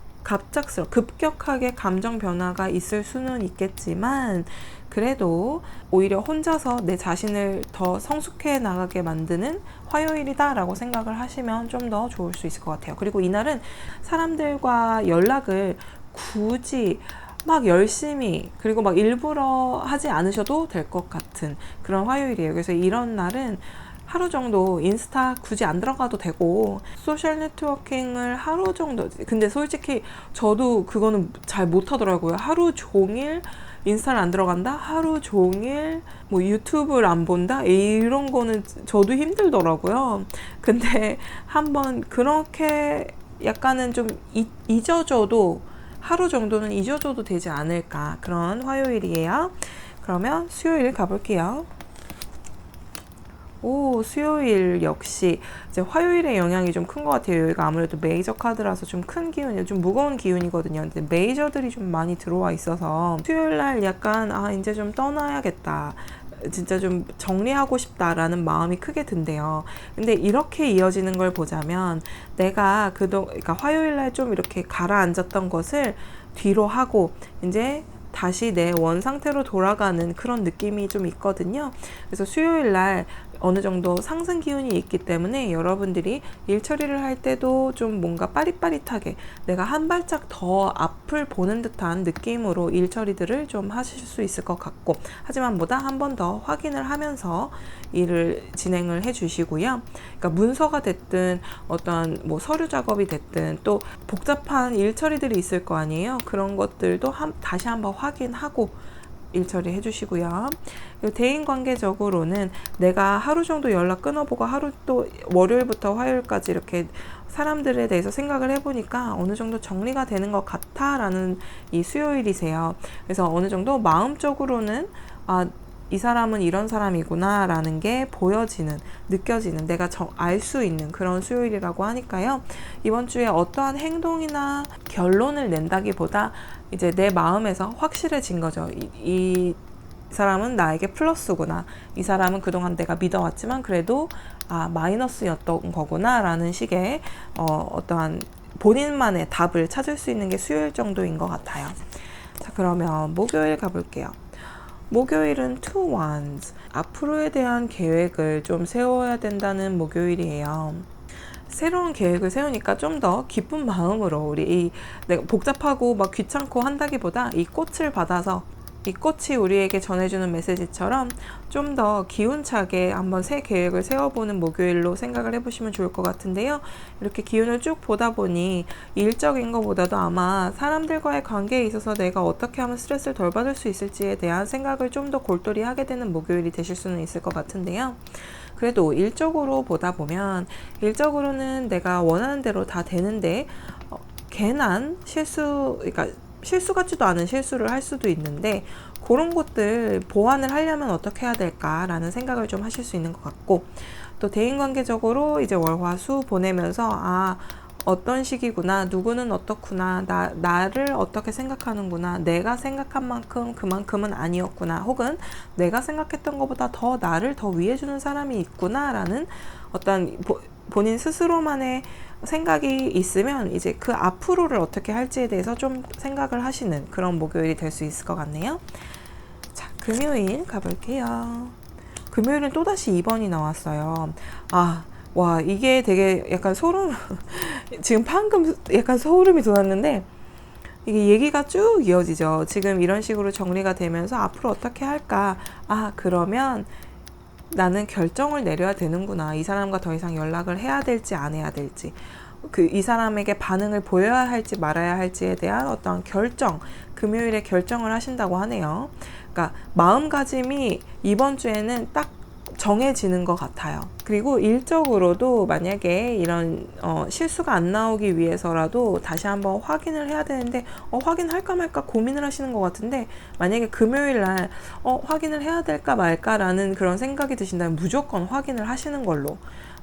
급격하게 감정 변화가 있을 수는 있겠지만 그래도 오히려 혼자서 내 자신을 더 성숙해 나가게 만드는 화요일이다 라고 생각을 하시면 좀 더 좋을 수 있을 것 같아요. 그리고 이날은 사람들과 연락을 굳이 막 열심히 그리고 막 일부러 하지 않으셔도 될 것 같은 그런 화요일이에요. 그래서 이런 날은 하루 정도 인스타 굳이 안 들어가도 되고 소셜 네트워킹을 하루 정도, 근데 솔직히 저도 그거는 잘 못하더라고요. 하루 종일 인스타를 안 들어간다? 하루 종일 뭐 유튜브를 안 본다? 이런 거는 저도 힘들더라고요. 근데 한번 그렇게 약간은 좀 잊어줘도 하루 정도는 잊어줘도 되지 않을까, 그런 화요일이에요. 그러면 수요일 가볼게요. 수요일 역시 이제 화요일의 영향이 좀 큰 것 같아요. 여기가 아무래도 메이저 카드라서 좀 큰 기운이에요. 좀 무거운 기운이거든요. 근데 메이저들이 좀 많이 들어와 있어서 수요일 날 약간 이제 좀 떠나야겠다, 진짜 좀 정리하고 싶다라는 마음이 크게 든대요. 근데 이렇게 이어지는 걸 보자면 내가 그러니까 화요일 날 좀 이렇게 가라앉았던 것을 뒤로 하고 이제 다시 내 원 상태로 돌아가는 그런 느낌이 좀 있거든요. 그래서 수요일 날 어느 정도 상승 기운이 있기 때문에 여러분들이 일 처리를 할 때도 좀 뭔가 빠릿빠릿하게 내가 한 발짝 더 앞을 보는 듯한 느낌으로 일 처리들을 좀 하실 수 있을 것 같고, 하지만 뭐다 한 번 더 확인을 하면서 일을 진행을 해 주시고요. 그러니까 문서가 됐든 어떤 뭐 서류 작업이 됐든 또 복잡한 일 처리들이 있을 거 아니에요. 그런 것들도 다시 한번 확인하고 일 처리 해주시고요. 대인관계적으로는 내가 하루 정도 연락 끊어보고 하루 또 월요일부터 화요일까지 이렇게 사람들에 대해서 생각을 해보니까 어느 정도 정리가 되는 것 같아 라는 이 수요일이세요. 그래서 어느 정도 마음적으로는 이 사람은 이런 사람이구나 라는 게 보여지는, 느껴지는, 내가 알 수 있는 그런 수요일이라고 하니까요. 이번 주에 어떠한 행동이나 결론을 낸다기보다 이제 내 마음에서 확실해진 거죠. 이 사람은 나에게 플러스구나. 이 사람은 그동안 내가 믿어왔지만 그래도 마이너스였던 거구나 라는 식의 어떠한 본인만의 답을 찾을 수 있는 게 수요일 정도인 것 같아요. 자, 그러면 목요일 가볼게요. 목요일은 two wands. 앞으로에 대한 계획을 좀 세워야 된다는 목요일이에요. 새로운 계획을 세우니까 좀 더 기쁜 마음으로 우리 내가 복잡하고 막 귀찮고 한다기보다 이 꽃을 받아서 이 꽃이 우리에게 전해주는 메시지처럼 좀 더 기운차게 한번 새 계획을 세워보는 목요일로 생각을 해보시면 좋을 것 같은데요. 이렇게 기운을 쭉 보다 보니 일적인 것보다도 아마 사람들과의 관계에 있어서 내가 어떻게 하면 스트레스를 덜 받을 수 있을지에 대한 생각을 좀 더 골똘히 하게 되는 목요일이 되실 수는 있을 것 같은데요. 그래도 일적으로 보다 보면 일적으로는 내가 원하는 대로 다 되는데 괜한 그러니까 실수 같지도 않은 실수를 할 수도 있는데 그런 것들 보완을 하려면 어떻게 해야 될까라는 생각을 좀 하실 수 있는 것 같고, 또 대인관계적으로 이제 월화수 보내면서 어떤 식이구나, 누구는 어떻구나, 나를 어떻게 생각하는구나, 내가 생각한 만큼 그만큼은 아니었구나, 혹은 내가 생각했던 것보다 더 나를 더 위해주는 사람이 있구나라는 어떤 본인 스스로만의 생각이 있으면 이제 그 앞으로를 어떻게 할지에 대해서 좀 생각을 하시는 그런 목요일이 될 수 있을 것 같네요. 자, 금요일 가볼게요. 금요일은 또다시 2번이 나왔어요. 와, 이게 되게 약간 지금 방금 약간 소름이 돋았는데, 이게 얘기가 쭉 이어지죠. 지금 이런 식으로 정리가 되면서 앞으로 어떻게 할까? 그러면 나는 결정을 내려야 되는구나. 이 사람과 더 이상 연락을 해야 될지 안 해야 될지, 이 사람에게 반응을 보여야 할지 말아야 할지에 대한 어떤 금요일에 결정을 하신다고 하네요. 그러니까 마음가짐이 이번 주에는 딱 정해지는 것 같아요. 그리고 일적으로도 만약에 이런 실수가 안 나오기 위해서라도 다시 한번 확인을 해야 되는데 확인할까 말까 고민을 하시는 것 같은데, 만약에 금요일 날 확인을 해야 될까 말까라는 그런 생각이 드신다면 무조건 확인을 하시는 걸로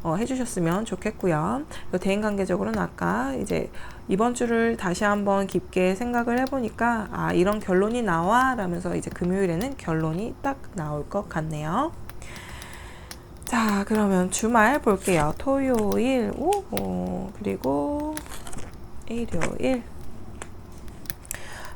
해주셨으면 좋겠고요. 대인관계적으로는 아까 이제 이번 주를 다시 한번 깊게 생각을 해보니까 이런 결론이 나와 라면서 이제 금요일에는 결론이 딱 나올 것 같네요. 자, 그러면 주말 볼게요. 토요일, 그리고 일요일.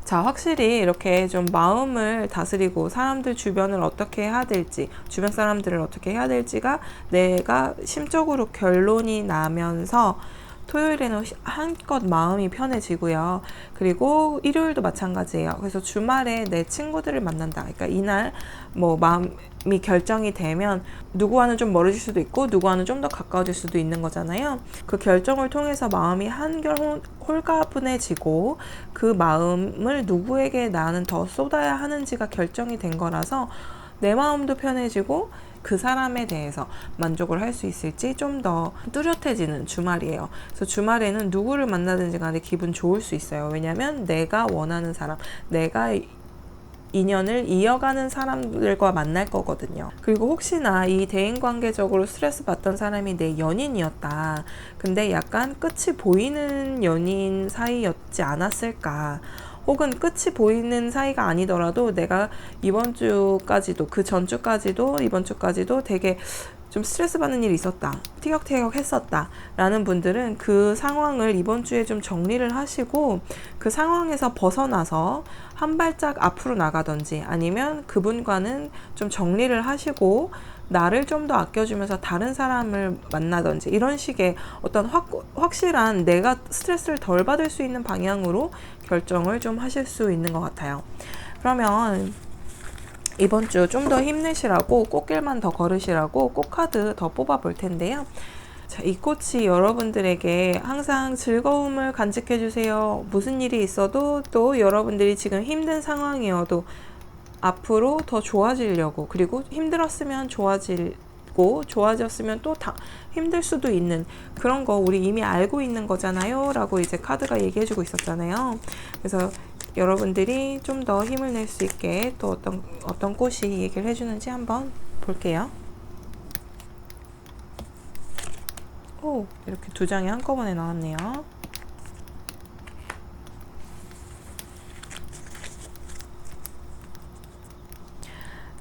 자, 확실히 이렇게 좀 마음을 다스리고 사람들 주변을 어떻게 해야 될지, 주변 사람들을 어떻게 해야 될지가 내가 심적으로 결론이 나면서 토요일에는 한껏 마음이 편해지고요. 그리고 일요일도 마찬가지예요. 그래서 주말에 내 친구들을 만난다. 그러니까 이날 마음이 결정이 되면 누구와는 좀 멀어질 수도 있고 누구와는 좀 더 가까워질 수도 있는 거잖아요. 그 결정을 통해서 마음이 한결 홀가분해지고 그 마음을 누구에게 나는 더 쏟아야 하는지가 결정이 된 거라서 내 마음도 편해지고 그 사람에 대해서 만족을 할 수 있을지 좀 더 뚜렷해지는 주말이에요. 그래서 주말에는 누구를 만나든지 간에 기분 좋을 수 있어요. 왜냐면 내가 원하는 사람, 내가 인연을 이어가는 사람들과 만날 거거든요. 그리고 혹시나 이 대인관계적으로 스트레스 받던 사람이 내 연인이었다. 근데 약간 끝이 보이는 연인 사이였지 않았을까. 혹은 끝이 보이는 사이가 아니더라도 내가 이번 주까지도, 그 전주까지도, 이번 주까지도 되게 좀 스트레스 받는 일이 있었다, 티격태격 했었다 라는 분들은 그 상황을 이번 주에 좀 정리를 하시고 그 상황에서 벗어나서 한 발짝 앞으로 나가든지, 아니면 그분과는 좀 정리를 하시고 나를 좀 더 아껴주면서 다른 사람을 만나든지, 이런 식의 어떤 확실한 내가 스트레스를 덜 받을 수 있는 방향으로 결정을 좀 하실 수 있는 것 같아요. 그러면 이번 주 좀 더 힘내시라고, 꽃길만 더 걸으시라고 꽃카드 더 뽑아 볼 텐데요. 자, 이 꽃이 여러분들에게 항상 즐거움을 간직해 주세요. 무슨 일이 있어도, 또 여러분들이 지금 힘든 상황이어도 앞으로 더 좋아지려고, 그리고 힘들었으면 좋아질 있고 좋아졌으면 또 힘들 수도 있는 그런 거 우리 이미 알고 있는 거잖아요 라고 이제 카드가 얘기해주고 있었잖아요. 그래서 여러분들이 좀 더 힘을 낼 수 있게 또 어떤 꽃이 얘기를 해주는지 한번 볼게요. 오, 이렇게 두 장이 한꺼번에 나왔네요.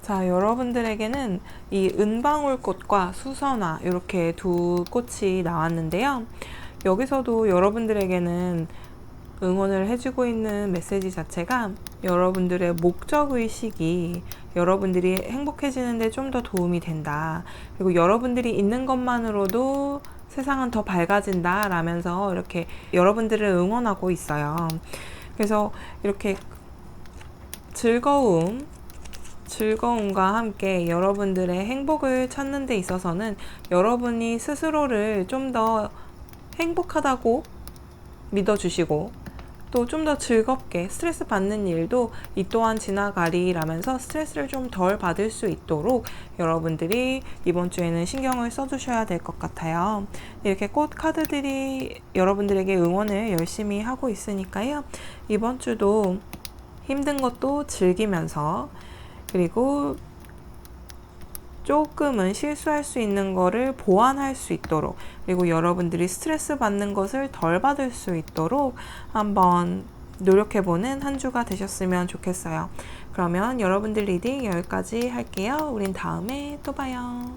자, 여러분들에게는 이 은방울꽃과 수선화 이렇게 두 꽃이 나왔는데요. 여기서도 여러분들에게는 응원을 해주고 있는 메시지 자체가 여러분들의 목적의식이 여러분들이 행복해지는데 좀 더 도움이 된다. 그리고 여러분들이 있는 것만으로도 세상은 더 밝아진다 라면서 이렇게 여러분들을 응원하고 있어요. 그래서 이렇게 즐거움과 함께 여러분들의 행복을 찾는 데 있어서는 여러분이 스스로를 좀 더 행복하다고 믿어주시고 또 좀 더 즐겁게 스트레스 받는 일도 이 또한 지나가리라면서 스트레스를 좀 덜 받을 수 있도록 여러분들이 이번 주에는 신경을 써주셔야 될 것 같아요. 이렇게 꽃 카드들이 여러분들에게 응원을 열심히 하고 있으니까요. 이번 주도 힘든 것도 즐기면서 그리고 조금은 실수할 수 있는 거를 보완할 수 있도록 그리고 여러분들이 스트레스 받는 것을 덜 받을 수 있도록 한번 노력해보는 한 주가 되셨으면 좋겠어요. 그러면 여러분들 리딩 여기까지 할게요. 우린 다음에 또 봐요.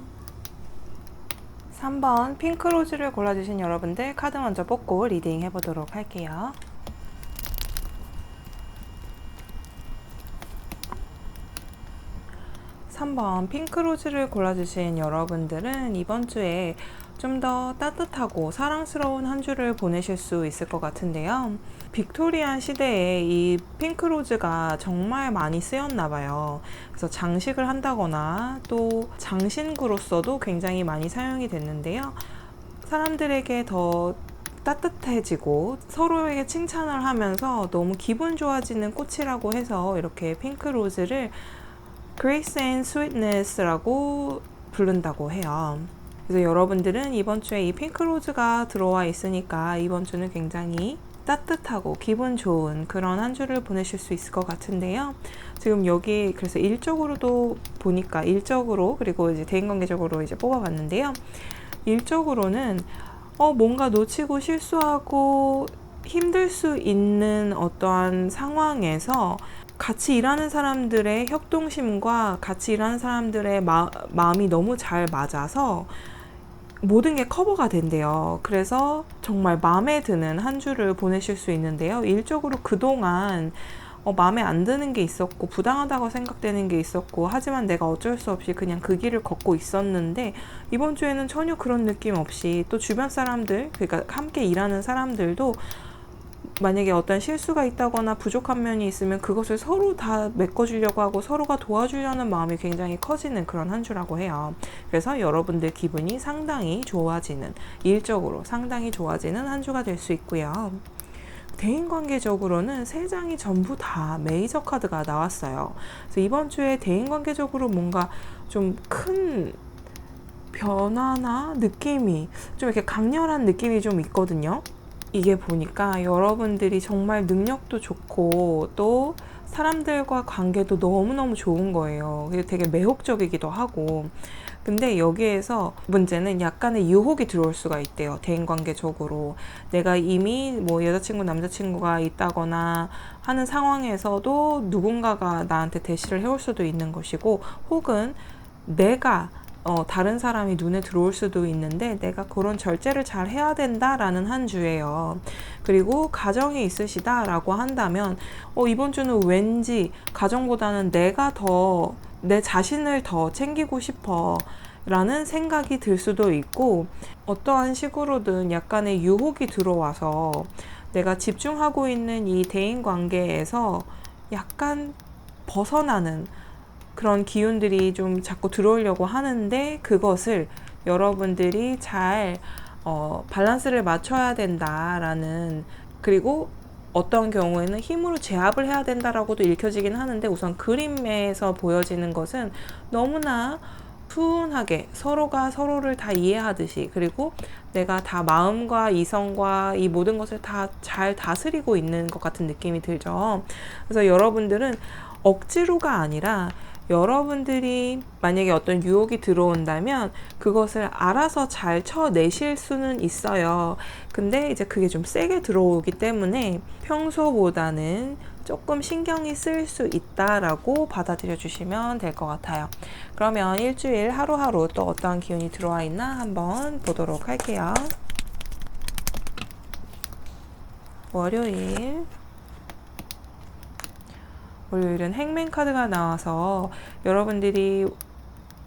3번 핑크로즈를 골라주신 여러분들 카드 먼저 뽑고 리딩 해보도록 할게요. 3번 핑크로즈를 골라주신 여러분들은 이번 주에 좀 더 따뜻하고 사랑스러운 한 주를 보내실 수 있을 것 같은데요. 빅토리안 시대에 이 핑크로즈가 정말 많이 쓰였나 봐요. 그래서 장식을 한다거나 또 장신구로서도 굉장히 많이 사용이 됐는데요. 사람들에게 더 따뜻해지고 서로에게 칭찬을 하면서 너무 기분 좋아지는 꽃이라고 해서 이렇게 핑크로즈를 Grace and Sweetness라고 부른다고 해요. 그래서 여러분들은 이번 주에 이 핑크로즈가 들어와 있으니까 이번 주는 굉장히 따뜻하고 기분 좋은 그런 한 주를 보내실 수 있을 것 같은데요. 지금 여기 그래서 일적으로도 보니까 일적으로 그리고 이제 대인관계적으로 이제 뽑아봤는데요. 일적으로는 뭔가 놓치고 실수하고 힘들 수 있는 어떠한 상황에서 같이 일하는 사람들의 협동심과 같이 일하는 사람들의 마음이 너무 잘 맞아서 모든 게 커버가 된대요. 그래서 정말 마음에 드는 한 주를 보내실 수 있는데요. 일적으로 그동안 마음에 안 드는 게 있었고 부당하다고 생각되는 게 있었고 하지만 내가 어쩔 수 없이 그냥 그 길을 걷고 있었는데 이번 주에는 전혀 그런 느낌 없이 또 주변 사람들 그러니까 함께 일하는 사람들도 만약에 어떤 실수가 있다거나 부족한 면이 있으면 그것을 서로 다 메꿔주려고 하고 서로가 도와주려는 마음이 굉장히 커지는 그런 한 주라고 해요. 그래서 여러분들 기분이 상당히 좋아지는 일적으로 상당히 좋아지는 한 주가 될 수 있고요. 대인관계적으로는 세 장이 전부 다 메이저 카드가 나왔어요. 그래서 이번 주에 대인관계적으로 뭔가 좀 큰 변화나 느낌이 좀 이렇게 강렬한 느낌이 좀 있거든요. 이게 보니까 여러분들이 정말 능력도 좋고 또 사람들과 관계도 너무너무 좋은 거예요. 되게 매혹적이기도 하고 근데 여기에서 문제는 약간의 유혹이 들어올 수가 있대요. 대인관계적으로 내가 이미 뭐 여자친구 남자친구가 있다거나 하는 상황에서도 누군가가 나한테 대시를 해올 수도 있는 것이고 혹은 내가 다른 사람이 눈에 들어올 수도 있는데 내가 그런 절제를 잘 해야 된다라는 한 주예요. 그리고 가정이 있으시다라고 한다면 이번 주는 왠지 가정보다는 내가 더 내 자신을 더 챙기고 싶어 라는 생각이 들 수도 있고 어떠한 식으로든 약간의 유혹이 들어와서 내가 집중하고 있는 이 대인관계에서 약간 벗어나는 그런 기운들이 좀 자꾸 들어오려고 하는데 그것을 여러분들이 잘 밸런스를 맞춰야 된다라는 그리고 어떤 경우에는 힘으로 제압을 해야 된다라고도 읽혀지긴 하는데 우선 그림에서 보여지는 것은 너무나 순하게 서로가 서로를 다 이해하듯이, 그리고 내가 다 마음과 이성과 이 모든 것을 다 잘 다스리고 있는 것 같은 느낌이 들죠. 그래서 여러분들은 억지로가 아니라 여러분들이 만약에 어떤 유혹이 들어온다면 그것을 알아서 잘 쳐내실 수는 있어요. 근데 이제 그게 좀 세게 들어오기 때문에 평소보다는 조금 신경이 쓸 수 있다라고 받아들여 주시면 될 것 같아요. 그러면 일주일 하루하루 또 어떠한 기운이 들어와 있나 한번 보도록 할게요. 월요일은 행맨 카드가 나와서 여러분들이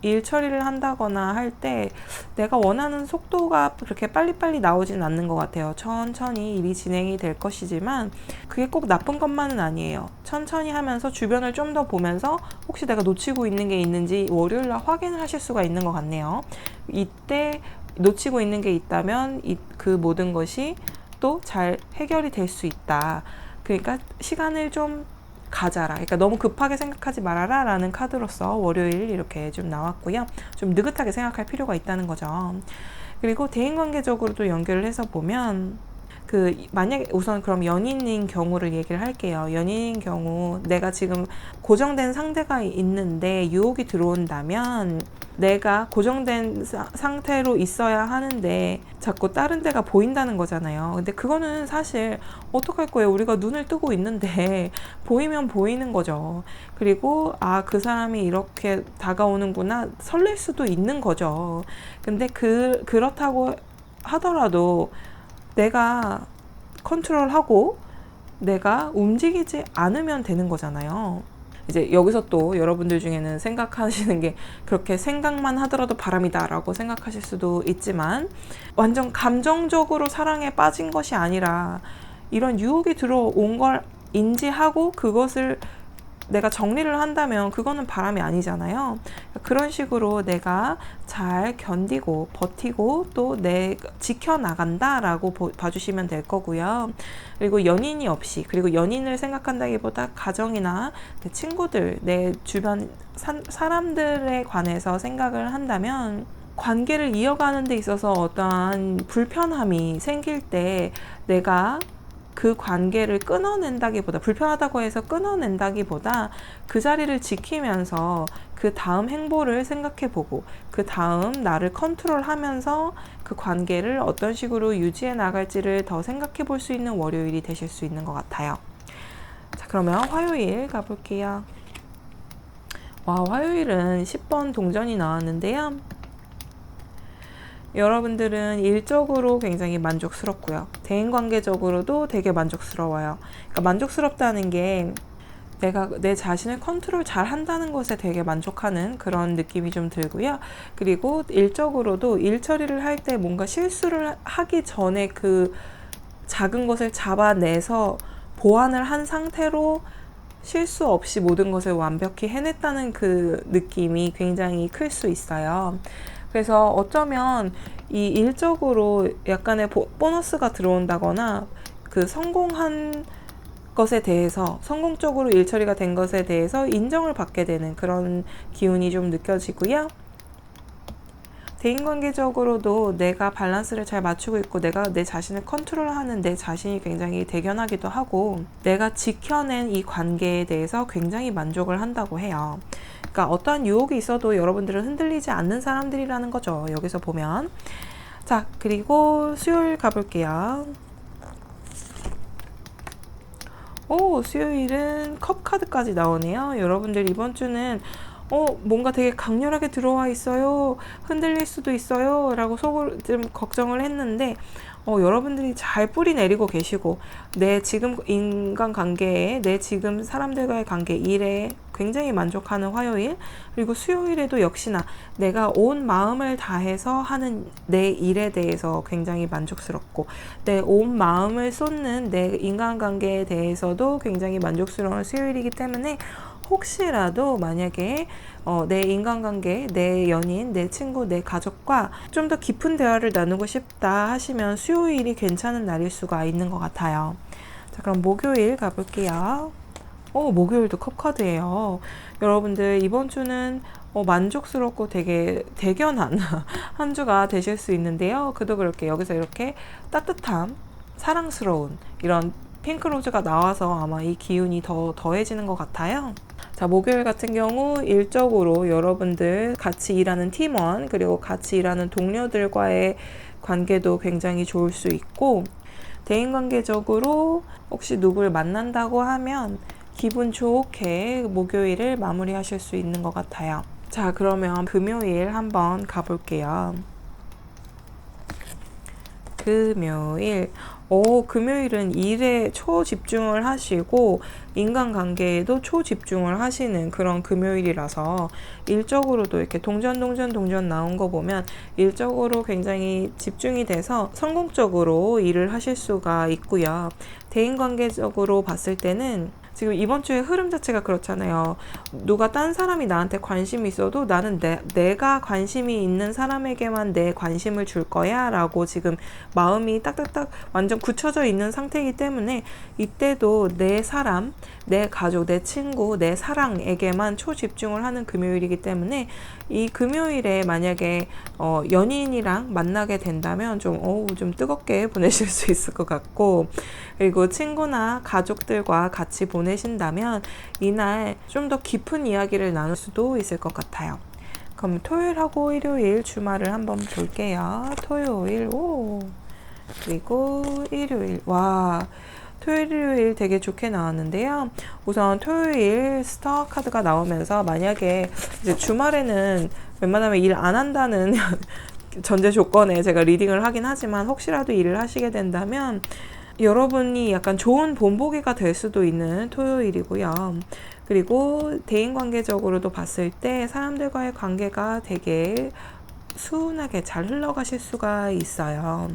일 처리를 한다거나 할 때 내가 원하는 속도가 그렇게 빨리빨리 나오진 않는 것 같아요. 천천히 일이 진행이 될 것이지만 그게 꼭 나쁜 것만은 아니에요. 천천히 하면서 주변을 좀 더 보면서 혹시 내가 놓치고 있는 게 있는지 월요일날 확인을 하실 수가 있는 것 같네요. 이때 놓치고 있는 게 있다면 그 모든 것이 또 잘 해결이 될 수 있다. 그러니까 시간을 좀 가자라. 그러니까 너무 급하게 생각하지 말아라 라는 카드로서 월요일 이렇게 좀 나왔고요. 좀 느긋하게 생각할 필요가 있다는 거죠. 그리고 대인관계적으로도 연결을 해서 보면 만약에 우선 그럼 연인인 경우를 얘기를 할게요. 연인인 경우 내가 지금 고정된 상대가 있는데 유혹이 들어온다면 내가 고정된 상태로 있어야 하는데 자꾸 다른 데가 보인다는 거잖아요. 근데 그거는 사실 어떡할 거예요. 우리가 눈을 뜨고 있는데 보이면 보이는 거죠. 그리고 그 사람이 이렇게 다가오는구나 설렐 수도 있는 거죠. 근데 그렇다고 하더라도 내가 컨트롤하고 내가 움직이지 않으면 되는 거잖아요. 이제 여기서 또 여러분들 중에는 생각하시는 게 그렇게 생각만 하더라도 바람이다 라고 생각하실 수도 있지만 완전 감정적으로 사랑에 빠진 것이 아니라 이런 유혹이 들어온 걸 인지하고 그것을 내가 정리를 한다면 그거는 바람이 아니잖아요. 그런 식으로 내가 잘 견디고 버티고 또 지켜나간다 라고 봐주시면 될 거고요. 그리고 연인이 없이, 그리고 연인을 생각한다기보다 가정이나 내 친구들, 내 주변 사람들에 관해서 생각을 한다면 관계를 이어가는 데 있어서 어떠한 불편함이 생길 때 내가 그 관계를 끊어낸다기보다, 불편하다고 해서 끊어낸다기보다 그 자리를 지키면서 그 다음 행보를 생각해보고 그 다음 나를 컨트롤하면서 그 관계를 어떤 식으로 유지해 나갈지를 더 생각해 볼 수 있는 월요일이 되실 수 있는 것 같아요. 자, 그러면 화요일 가볼게요. 화요일은 10번 동전이 나왔는데요. 여러분들은 일적으로 굉장히 만족스럽고요. 대인관계적으로도 되게 만족스러워요. 그러니까 만족스럽다는 게 내가 내 자신을 컨트롤 잘 한다는 것에 되게 만족하는 그런 느낌이 좀 들고요. 그리고 일적으로도 일 처리를 할 때 뭔가 실수를 하기 전에 그 작은 것을 잡아내서 보완을 한 상태로 실수 없이 모든 것을 완벽히 해냈다는 그 느낌이 굉장히 클 수 있어요. 그래서 어쩌면 이 일적으로 약간의 보너스가 들어온다거나 그 성공한 것에 대해서, 성공적으로 일 처리가 된 것에 대해서 인정을 받게 되는 그런 기운이 좀 느껴지고요. 대인관계적으로도 내가 밸런스를 잘 맞추고 있고 내가 내 자신을 컨트롤하는 내 자신이 굉장히 대견하기도 하고 내가 지켜낸 이 관계에 대해서 굉장히 만족을 한다고 해요. 그러니까 어떠한 유혹이 있어도 여러분들은 흔들리지 않는 사람들이라는 거죠. 여기서 보면. 자, 그리고 수요일 가볼게요. 수요일은 컵 카드까지 나오네요. 여러분들 이번 주는 뭔가 되게 강렬하게 들어와 있어요. 흔들릴 수도 있어요. 라고 속으로 좀 걱정을 했는데 여러분들이 잘 뿌리 내리고 계시고 내 지금 인간관계에, 내 지금 사람들과의 관계, 일에 굉장히 만족하는 화요일, 그리고 수요일에도 역시나 내가 온 마음을 다해서 하는 내 일에 대해서 굉장히 만족스럽고 내 온 마음을 쏟는 내 인간관계에 대해서도 굉장히 만족스러운 수요일이기 때문에 혹시라도 만약에 내 인간관계, 내 연인, 내 친구, 내 가족과 좀 더 깊은 대화를 나누고 싶다 하시면 수요일이 괜찮은 날일 수가 있는 것 같아요. 자, 그럼 목요일 가볼게요. 목요일도 컵카드예요. 여러분들 이번 주는 만족스럽고 되게 대견한 한 주가 되실 수 있는데요. 그도 그렇게 여기서 이렇게 따뜻함, 사랑스러운 이런 핑크로즈가 나와서 아마 이 기운이 더 더해지는 것 같아요. 자, 목요일 같은 경우 일적으로 여러분들 같이 일하는 팀원 그리고 같이 일하는 동료들과의 관계도 굉장히 좋을 수 있고, 대인관계적으로 혹시 누구를 만난다고 하면 기분 좋게 목요일을 마무리하실 수 있는 것 같아요. 자, 그러면 금요일 한번 가볼게요. 금요일은 일에 초집중을 하시고 인간관계에도 초집중을 하시는 그런 금요일이라서 일적으로도 이렇게 동전 나온 거 보면 일적으로 굉장히 집중이 돼서 성공적으로 일을 하실 수가 있고요. 대인관계적으로 봤을 때는 지금 이번 주의 흐름 자체가 그렇잖아요. 누가 딴 사람이 나한테 관심이 있어도 나는 내가 관심이 있는 사람에게만 내 관심을 줄 거야 라고 지금 마음이 딱딱딱 완전 굳혀져 있는 상태이기 때문에 이때도 내 사람, 내 가족, 내 친구, 내 사랑에게만 초집중을 하는 금요일이기 때문에 이 금요일에 만약에 연인이랑 만나게 된다면 좀 뜨겁게 보내실 수 있을 것 같고, 그리고 친구나 가족들과 같이 보내신다면 이날 좀 더 깊은 이야기를 나눌 수도 있을 것 같아요. 그럼 토요일하고 일요일 주말을 한번 볼게요. 토요일 그리고 일요일 토요일, 일요일 되게 좋게 나왔는데요. 우선 토요일 스타 카드가 나오면서 만약에 이제 주말에는 웬만하면 일 안 한다는 전제 조건에 제가 리딩을 하긴 하지만 혹시라도 일을 하시게 된다면 여러분이 약간 좋은 본보기가 될 수도 있는 토요일이고요. 그리고 대인관계적으로도 봤을 때 사람들과의 관계가 되게 수운하게 잘 흘러가실 수가 있어요.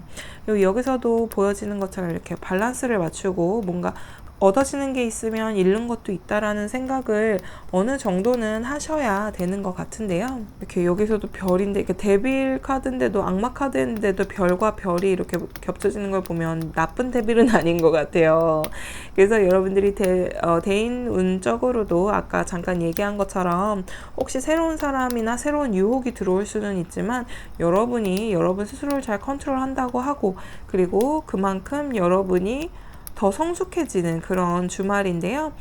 여기서도 보여지는 것처럼 이렇게 밸런스를 맞추고 뭔가 얻어지는 게 있으면 잃는 것도 있다라는 생각을 어느 정도는 하셔야 되는 것 같은데요. 이렇게 여기서도 별인데, 이렇게 데빌 카드인데도 악마 카드인데도 별과 별이 이렇게 겹쳐지는 걸 보면 나쁜 데빌은 아닌 것 같아요. 그래서 여러분들이 대인 운적으로도 아까 잠깐 얘기한 것처럼 혹시 새로운 사람이나 새로운 유혹이 들어올 수는 있지만 여러분이 여러분 스스로를 잘 컨트롤한다고 하고, 그리고 그만큼 여러분이 더 성숙해지는 그런 주말인데요.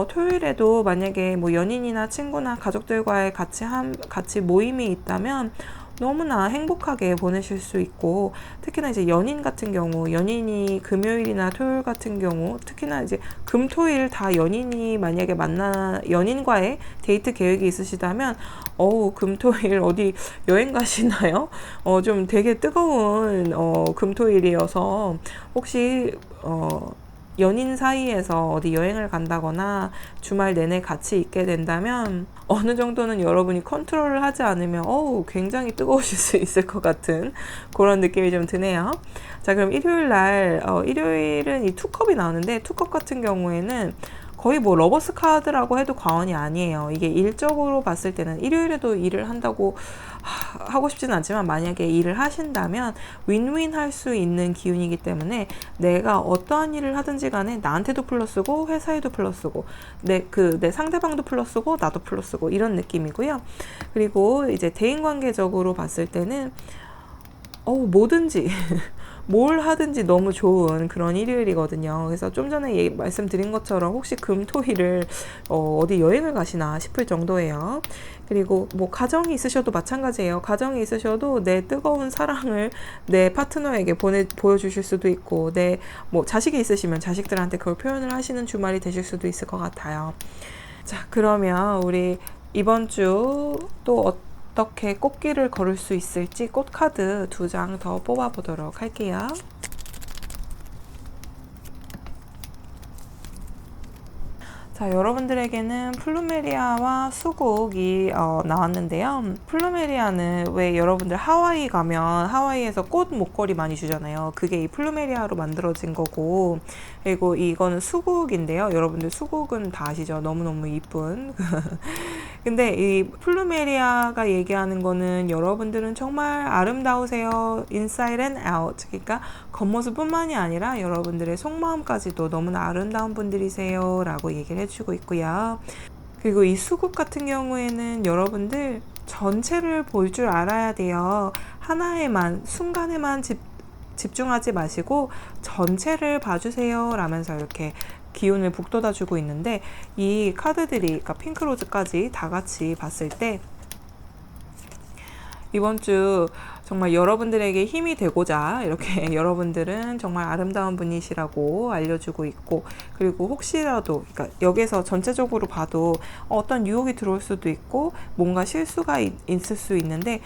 토요일에도 만약에 뭐 연인이나 친구나 가족들과의 같이 모임이 있다면 너무나 행복하게 보내실 수 있고, 특히나 이제 연인 같은 경우, 연인이 금요일이나 토요일 같은 경우, 특히나 이제 금토일 다 연인이 만약에 연인과의 데이트 계획이 있으시다면 금토일 어디 여행 가시나요? 좀 되게 뜨거운 금토일이어서 혹시 연인 사이에서 어디 여행을 간다거나 주말 내내 같이 있게 된다면 어느 정도는 여러분이 컨트롤을 하지 않으면 굉장히 뜨거우실 수 있을 것 같은 그런 느낌이 좀 드네요. 자, 그럼 일요일은 이 투컵이 나오는데, 투컵 같은 경우에는 거의 뭐 러버스 카드라고 해도 과언이 아니에요. 이게 일적으로 봤을 때는 일요일에도 일을 한다고 하고 싶지는 않지만 만약에 일을 하신다면 윈윈 할 수 있는 기운이기 때문에 내가 어떠한 일을 하든지 간에 나한테도 플러스고 회사에도 플러스고 내 상대방도 플러스고 나도 플러스고 이런 느낌이고요. 그리고 이제 대인관계적으로 봤을 때는 뭐든지 뭘 하든지 너무 좋은 그런 일요일이거든요. 그래서 좀 전에 말씀드린 것처럼 혹시 금토일을 어디 여행을 가시나 싶을 정도예요. 그리고 뭐 가정이 있으셔도 마찬가지예요. 가정이 있으셔도 내 뜨거운 사랑을 내 파트너에게 보여주실 수도 있고, 뭐 자식이 있으시면 자식들한테 그걸 표현을 하시는 주말이 되실 수도 있을 것 같아요. 자, 그러면 우리 이번 주 또 어떻게 꽃길을 걸을 수 있을지 꽃카드 2장 더 뽑아보도록 할게요. 자, 여러분들에게는 플루메리아와 수국이 나왔는데요. 플루메리아는 왜 여러분들 하와이 가면 하와이에서 꽃 목걸이 많이 주잖아요. 그게 이 플루메리아로 만들어진 거고, 그리고 이거는 수국인데요. 여러분들 수국은 다 아시죠? 너무너무 이쁜 근데 이 플루메리아가 얘기하는 거는 여러분들은 정말 아름다우세요. inside and out. 그러니까 겉모습뿐만이 아니라 여러분들의 속마음까지도 너무나 아름다운 분들이세요. 라고 얘기를 해주고 있고요. 그리고 이 수국 같은 경우에는 여러분들 전체를 볼 줄 알아야 돼요. 하나에만, 순간에만 집중하지 마시고 전체를 봐주세요. 라면서 이렇게 기운을 북돋아 주고 있는데, 이 카드들이, 그러니까 핑크로즈까지 다 같이 봤을 때 이번 주 정말 여러분들에게 힘이 되고자 이렇게 여러분들은 정말 아름다운 분이시라고 알려주고 있고, 그리고 혹시라도, 그러니까 여기서 전체적으로 봐도 어떤 유혹이 들어올 수도 있고 뭔가 실수가 있을 수 있는데,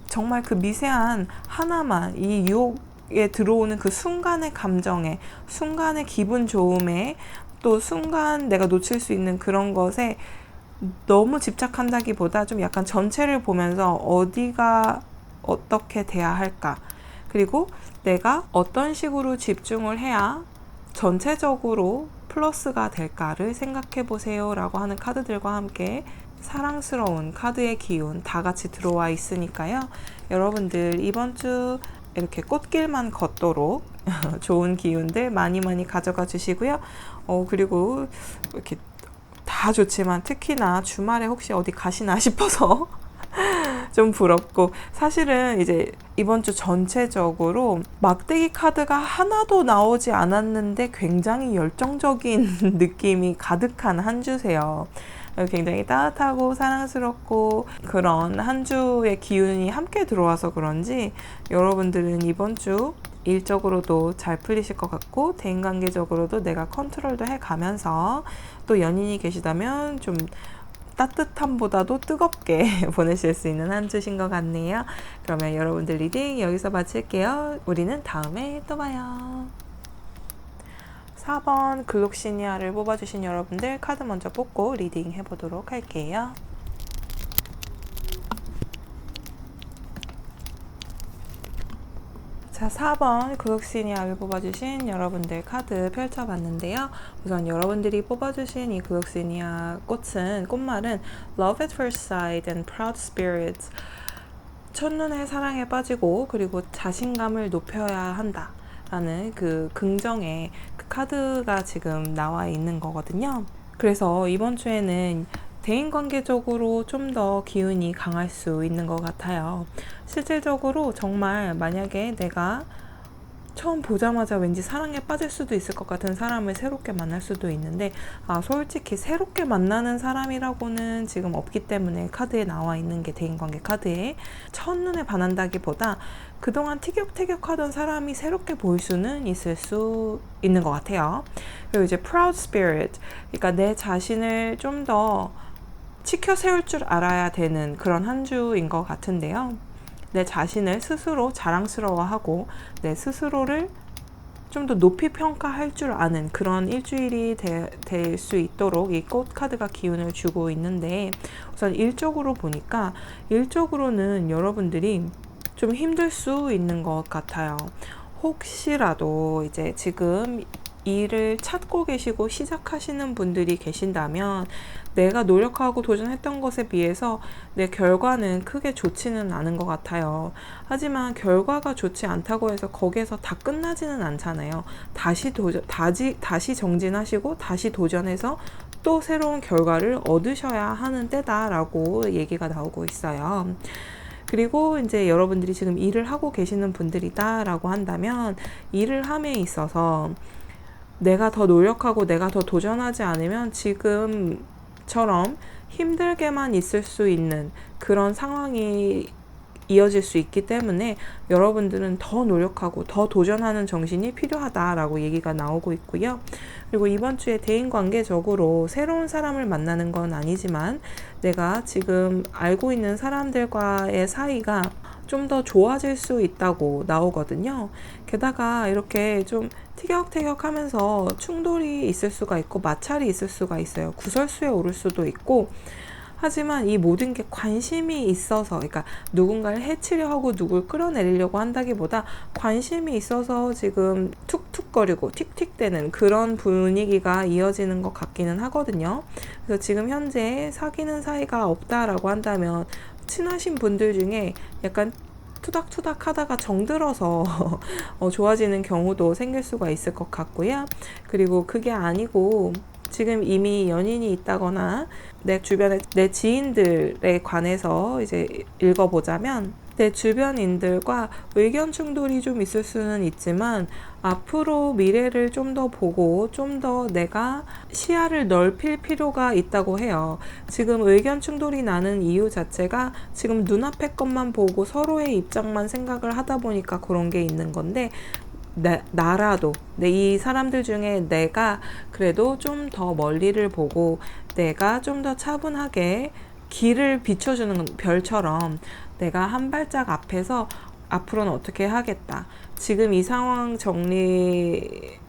정말 그 미세한 하나만, 이 유혹에 들어오는 그 순간의 감정에, 순간의 기분 좋음에, 또 순간 내가 놓칠 수 있는 그런 것에 너무 집착한다기보다 좀 약간 전체를 보면서 어디가 어떻게 돼야 할까, 그리고 내가 어떤 식으로 집중을 해야 전체적으로 플러스가 될까를 생각해 보세요 라고 하는 카드들과 함께 사랑스러운 카드의 기운 다 같이 들어와 있으니까요. 여러분들 이번 주 이렇게 꽃길만 걷도록 좋은 기운들 많이 많이 가져가 주시고요. 그리고 이렇게 다 좋지만 특히나 주말에 혹시 어디 가시나 싶어서 좀 부럽고, 사실은 이제 이번 주 전체적으로 막대기 카드가 하나도 나오지 않았는데 굉장히 열정적인 느낌이 가득한 한 주세요. 굉장히 따뜻하고 사랑스럽고 그런 한 주의 기운이 함께 들어와서 그런지 여러분들은 이번 주 일적으로도 잘 풀리실 것 같고, 대인관계적으로도 내가 컨트롤도 해가면서, 또 연인이 계시다면 좀 따뜻함보다도 뜨겁게 보내실 수 있는 한 주신 것 같네요. 그러면 여러분들 리딩 여기서 마칠게요. 우리는 다음에 또 봐요. 4번 글록시니아를 뽑아주신 여러분들 카드 먼저 뽑고 리딩 해보도록 할게요. 자, 4번 글록시니아를 뽑아주신 여러분들 카드 펼쳐봤는데요. 우선 여러분들이 뽑아주신 이 글록시니아 꽃말은 Love at first sight and proud spirits. 첫눈에 사랑에 빠지고 그리고 자신감을 높여야 한다 라는 그 긍정의 그 카드가 지금 나와 있는 거거든요. 그래서 이번 주에는 대인관계적으로 좀 더 기운이 강할 수 있는 것 같아요. 실질적으로 정말 만약에 내가 처음 보자마자 왠지 사랑에 빠질 수도 있을 것 같은 사람을 새롭게 만날 수도 있는데, 솔직히 새롭게 만나는 사람이라고는 지금 없기 때문에 카드에 나와 있는 게 대인관계 카드에 첫눈에 반한다기보다 그동안 티격태격하던 사람이 새롭게 보일 수는 있을 수 있는 것 같아요. 그리고 이제 proud spirit, 그러니까 내 자신을 좀 더 치켜 세울 줄 알아야 되는 그런 한 주인 것 같은데요. 내 자신을 스스로 자랑스러워하고 내 스스로를 좀 더 높이 평가할 줄 아는 그런 일주일이 될 수 있도록 이 꽃 카드가 기운을 주고 있는데, 우선 일적으로 보니까 일적으로는 여러분들이 좀 힘들 수 있는 것 같아요. 혹시라도 이제 지금 일을 찾고 계시고 시작하시는 분들이 계신다면 내가 노력하고 도전했던 것에 비해서 내 결과는 크게 좋지는 않은 것 같아요. 하지만 결과가 좋지 않다고 해서 거기에서 다 끝나지는 않잖아요. 다시 정진하시고 다시 도전해서 또 새로운 결과를 얻으셔야 하는 때다라고 얘기가 나오고 있어요. 그리고 이제 여러분들이 지금 일을 하고 계시는 분들이다 라고 한다면, 일을 함에 있어서 내가 더 노력하고 내가 더 도전하지 않으면 지금처럼 힘들게만 있을 수 있는 그런 상황이 이어질 수 있기 때문에 여러분들은 더 노력하고 더 도전하는 정신이 필요하다라고 얘기가 나오고 있고요. 그리고 이번 주에 대인관계적으로 새로운 사람을 만나는 건 아니지만 내가 지금 알고 있는 사람들과의 사이가 좀 더 좋아질 수 있다고 나오거든요. 게다가 이렇게 좀 티격태격 하면서 충돌이 있을 수가 있고 마찰이 있을 수가 있어요. 구설수에 오를 수도 있고, 하지만 이 모든 게 관심이 있어서, 그러니까 누군가를 해치려 하고 누굴 끌어내리려고 한다기보다 관심이 있어서 지금 툭툭거리고 틱틱대는 그런 분위기가 이어지는 것 같기는 하거든요. 그래서 지금 현재 사귀는 사이가 없다라고 한다면 친하신 분들 중에 약간 투닥투닥 하다가 정들어서 좋아지는 경우도 생길 수가 있을 것 같고요. 그리고 그게 아니고 지금 이미 연인이 있다거나 내 주변에 내 지인들에 관해서 이제 읽어보자면, 내 주변인들과 의견 충돌이 좀 있을 수는 있지만 앞으로 미래를 좀 더 보고 좀 더 내가 시야를 넓힐 필요가 있다고 해요. 지금 의견 충돌이 나는 이유 자체가 지금 눈앞의 것만 보고 서로의 입장만 생각을 하다 보니까 그런 게 있는 건데, 나라도 이 사람들 중에 내가 그래도 좀 더 멀리를 보고 내가 좀 더 차분하게 길을 비춰주는 별처럼 내가 한 발짝 앞에서 앞으로는 어떻게 하겠다, 지금 이 상황 정리를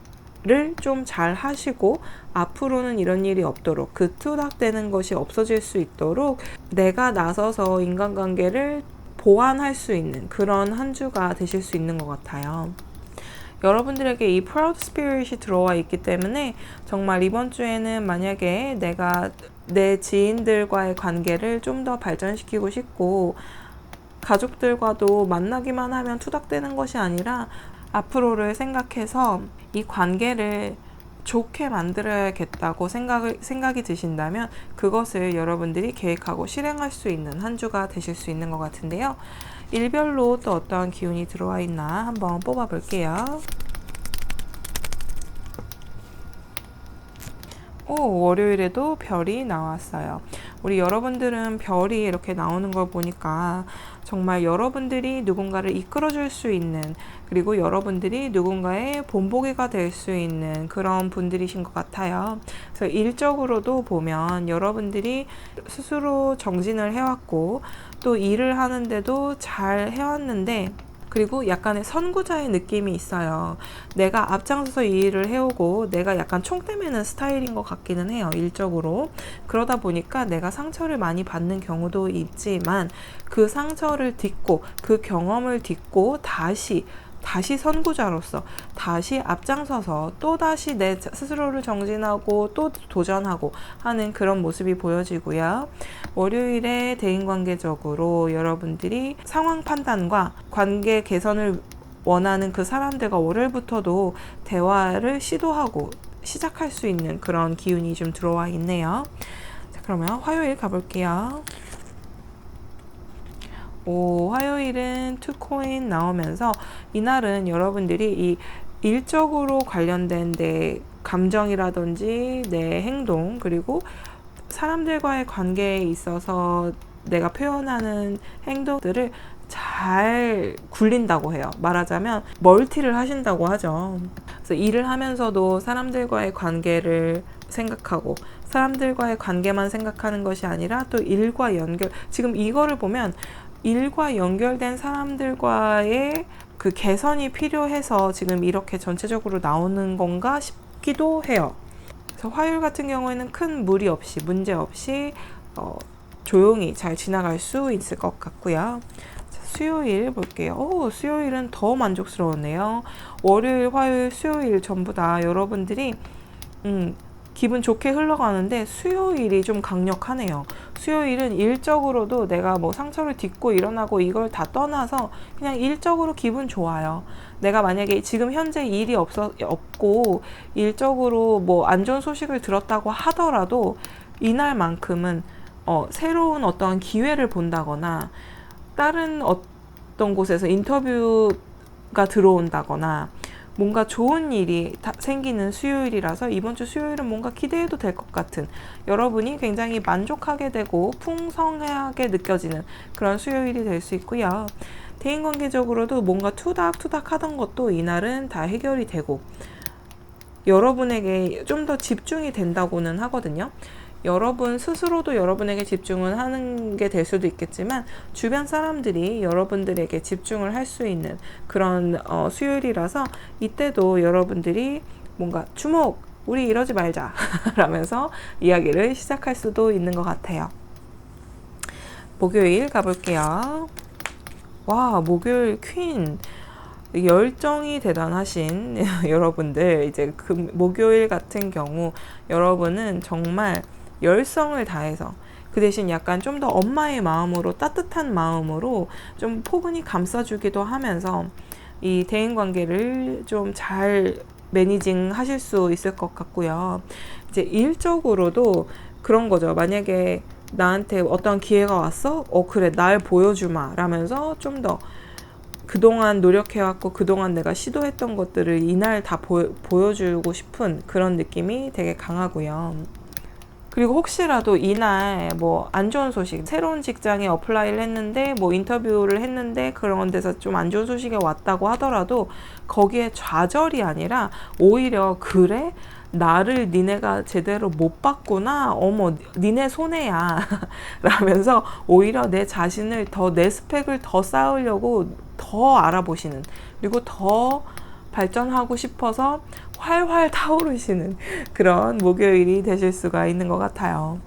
좀 잘 하시고 앞으로는 이런 일이 없도록, 그 투닥대는 것이 없어질 수 있도록 내가 나서서 인간관계를 보완할 수 있는 그런 한 주가 되실 수 있는 것 같아요. 여러분들에게 이 프라우드 스피릿이 들어와 있기 때문에 정말 이번 주에는 만약에 내가 내 지인들과의 관계를 좀 더 발전시키고 싶고 가족들과도 만나기만 하면 투닥대는 것이 아니라 앞으로를 생각해서 이 관계를 좋게 만들어야겠다고 생각이 드신다면 그것을 여러분들이 계획하고 실행할 수 있는 한 주가 되실 수 있는 것 같은데요. 일별로 또 어떠한 기운이 들어와 있나 한번 뽑아 볼게요. 월요일에도 별이 나왔어요. 우리 여러분들은 별이 이렇게 나오는 걸 보니까 정말 여러분들이 누군가를 이끌어줄 수 있는, 그리고 여러분들이 누군가의 본보기가 될 수 있는 그런 분들이신 것 같아요. 그래서 일적으로도 보면 여러분들이 스스로 정진을 해왔고 또 일을 하는데도 잘 해왔는데, 그리고 약간의 선구자의 느낌이 있어요. 내가 앞장서서 이 일을 해오고 내가 약간 총대 매는 스타일인 것 같기는 해요, 일적으로. 그러다 보니까 내가 상처를 많이 받는 경우도 있지만 그 상처를 딛고 그 경험을 딛고 다시 선구자로서 다시 앞장서서 또 다시 내 스스로를 정진하고 또 도전하고 하는 그런 모습이 보여지고요. 월요일에 대인관계적으로 여러분들이 상황 판단과 관계 개선을 원하는 그 사람들과 월요일부터도 대화를 시도하고 시작할 수 있는 그런 기운이 좀 들어와 있네요. 자, 그러면 화요일 가볼게요. 화요일은 투코인 나오면서 이날은 여러분들이 이 일적으로 관련된 내 감정이라든지 내 행동, 그리고 사람들과의 관계에 있어서 내가 표현하는 행동들을 잘 굴린다고 해요. 말하자면 멀티를 하신다고 하죠. 그래서 일을 하면서도 사람들과의 관계를 생각하고 사람들과의 관계만 생각하는 것이 아니라 또 일과 연결, 지금 이거를 보면 일과 연결된 사람들과의 그 개선이 필요해서 지금 이렇게 전체적으로 나오는 건가 싶기도 해요. 그래서 화요일 같은 경우에는 큰 무리 없이, 문제 없이 조용히 잘 지나갈 수 있을 것 같고요. 자, 수요일 볼게요. 수요일은 더 만족스러웠네요. 월요일, 화요일, 수요일 전부 다 여러분들이 기분 좋게 흘러가는데 수요일이 좀 강력하네요. 수요일은 일적으로도 내가 뭐 상처를 딛고 일어나고 이걸 다 떠나서 그냥 일적으로 기분 좋아요. 내가 만약에 지금 현재 일이 없고 일적으로 뭐 안 좋은 소식을 들었다고 하더라도 이날만큼은 새로운 기회를 본다거나 다른 어떤 곳에서 인터뷰가 들어온다거나 뭔가 좋은 일이 생기는 수요일이라서 이번 주 수요일은 뭔가 기대해도 될 것 같은, 여러분이 굉장히 만족하게 되고 풍성하게 느껴지는 그런 수요일이 될 수 있고요. 대인관계적으로도 뭔가 투닥투닥 하던 것도 이날은 다 해결이 되고 여러분에게 좀 더 집중이 된다고는 하거든요. 여러분 스스로도 여러분에게 집중을 하는 게 될 수도 있겠지만 주변 사람들이 여러분들에게 집중을 할 수 있는 그런 수요일이라서 이때도 여러분들이 뭔가 주목! 우리 이러지 말자! 라면서 이야기를 시작할 수도 있는 것 같아요. 목요일 가볼게요. 와, 목요일 퀸. 열정이 대단하신 여러분들, 이제 목요일 같은 경우 여러분은 정말 열성을 다해서 그 대신 약간 좀 더 엄마의 마음으로, 따뜻한 마음으로 좀 포근히 감싸주기도 하면서 이 대인관계를 좀 잘 매니징 하실 수 있을 것 같고요. 이제 일적으로도 그런 거죠. 만약에 나한테 어떤 기회가 왔어? 그래, 날 보여주마 라면서 좀 더 그동안 노력해왔고 그동안 내가 시도했던 것들을 이날 다 보여주고 싶은 그런 느낌이 되게 강하고요. 그리고 혹시라도 이날 뭐 안 좋은 소식, 새로운 직장에 어플라이를 했는데 뭐 인터뷰를 했는데 그런 데서 좀 안 좋은 소식이 왔다고 하더라도 거기에 좌절이 아니라 오히려 그래? 나를 니네가 제대로 못 봤구나. 어머, 니네 손해야. 라면서 오히려 내 자신을 내 스펙을 더 쌓으려고 더 알아보시는, 그리고 더 발전하고 싶어서 활활 타오르시는 그런 목요일이 되실 수가 있는 것 같아요.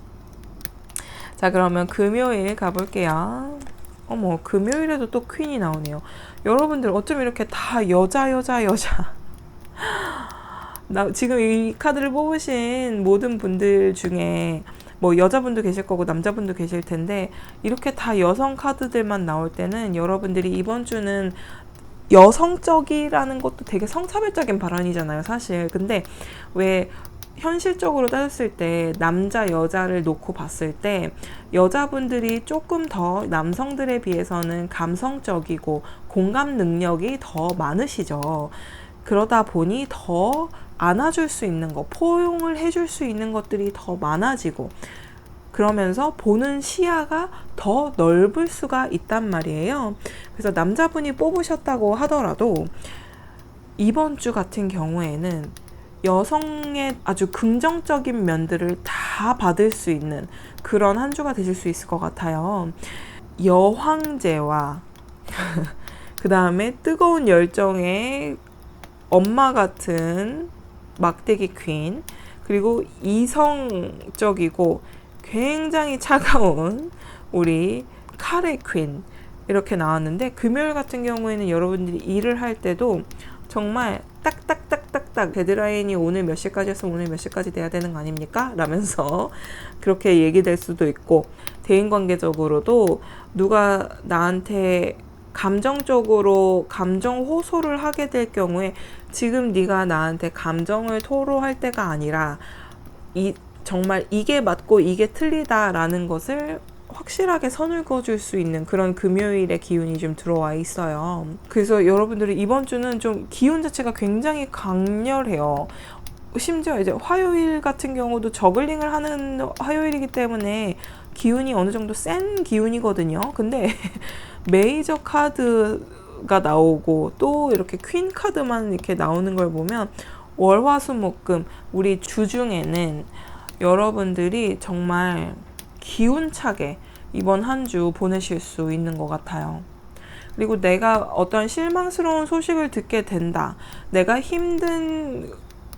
자, 그러면 금요일 가볼게요. 어머, 금요일에도 또 퀸이 나오네요. 여러분들 어쩜 이렇게 다 여자 지금 이 카드를 뽑으신 모든 분들 중에 뭐 여자분도 계실 거고 남자분도 계실 텐데, 이렇게 다 여성 카드들만 나올 때는 여러분들이 이번 주는 여성적이라는 것도 되게 성차별적인 발언이잖아요, 사실. 근데 왜 현실적으로 따졌을 때 남자 여자를 놓고 봤을 때 여자분들이 조금 더 남성들에 비해서는 감성적이고 공감 능력이 더 많으시죠. 그러다 보니 더 안아줄 수 있는 거, 포용을 해줄 수 있는 것들이 더 많아지고, 그러면서 보는 시야가 더 넓을 수가 있단 말이에요. 그래서 남자분이 뽑으셨다고 하더라도 이번 주 같은 경우에는 여성의 아주 긍정적인 면들을 다 받을 수 있는 그런 한 주가 되실 수 있을 것 같아요. 여황제와 그 다음에 뜨거운 열정의 엄마 같은 막대기 퀸, 그리고 이성적이고 굉장히 차가운 우리 카레 퀸, 이렇게 나왔는데, 금요일 같은 경우에는 여러분들이 일을 할 때도 정말 딱딱딱딱딱 데드라인이 오늘 몇 시까지였으면 오늘 몇 시까지 돼야 되는 거 아닙니까? 라면서 그렇게 얘기될 수도 있고, 대인관계적으로도 누가 나한테 감정적으로 감정 호소를 하게 될 경우에 지금 네가 나한테 감정을 토로할 때가 아니라 정말 이게 맞고 이게 틀리다라는 것을 확실하게 선을 그어줄 수 있는 그런 금요일의 기운이 좀 들어와 있어요. 그래서 여러분들이 이번 주는 좀 기운 자체가 굉장히 강렬해요. 심지어 이제 화요일 같은 경우도 저글링을 하는 화요일이기 때문에 기운이 어느 정도 센 기운이거든요. 근데 메이저 카드가 나오고 또 이렇게 퀸 카드만 이렇게 나오는 걸 보면 월화수목금 우리 주중에는 여러분들이 정말 기운차게 이번 한 주 보내실 수 있는 것 같아요. 그리고 내가 어떤 실망스러운 소식을 듣게 된다, 내가 힘든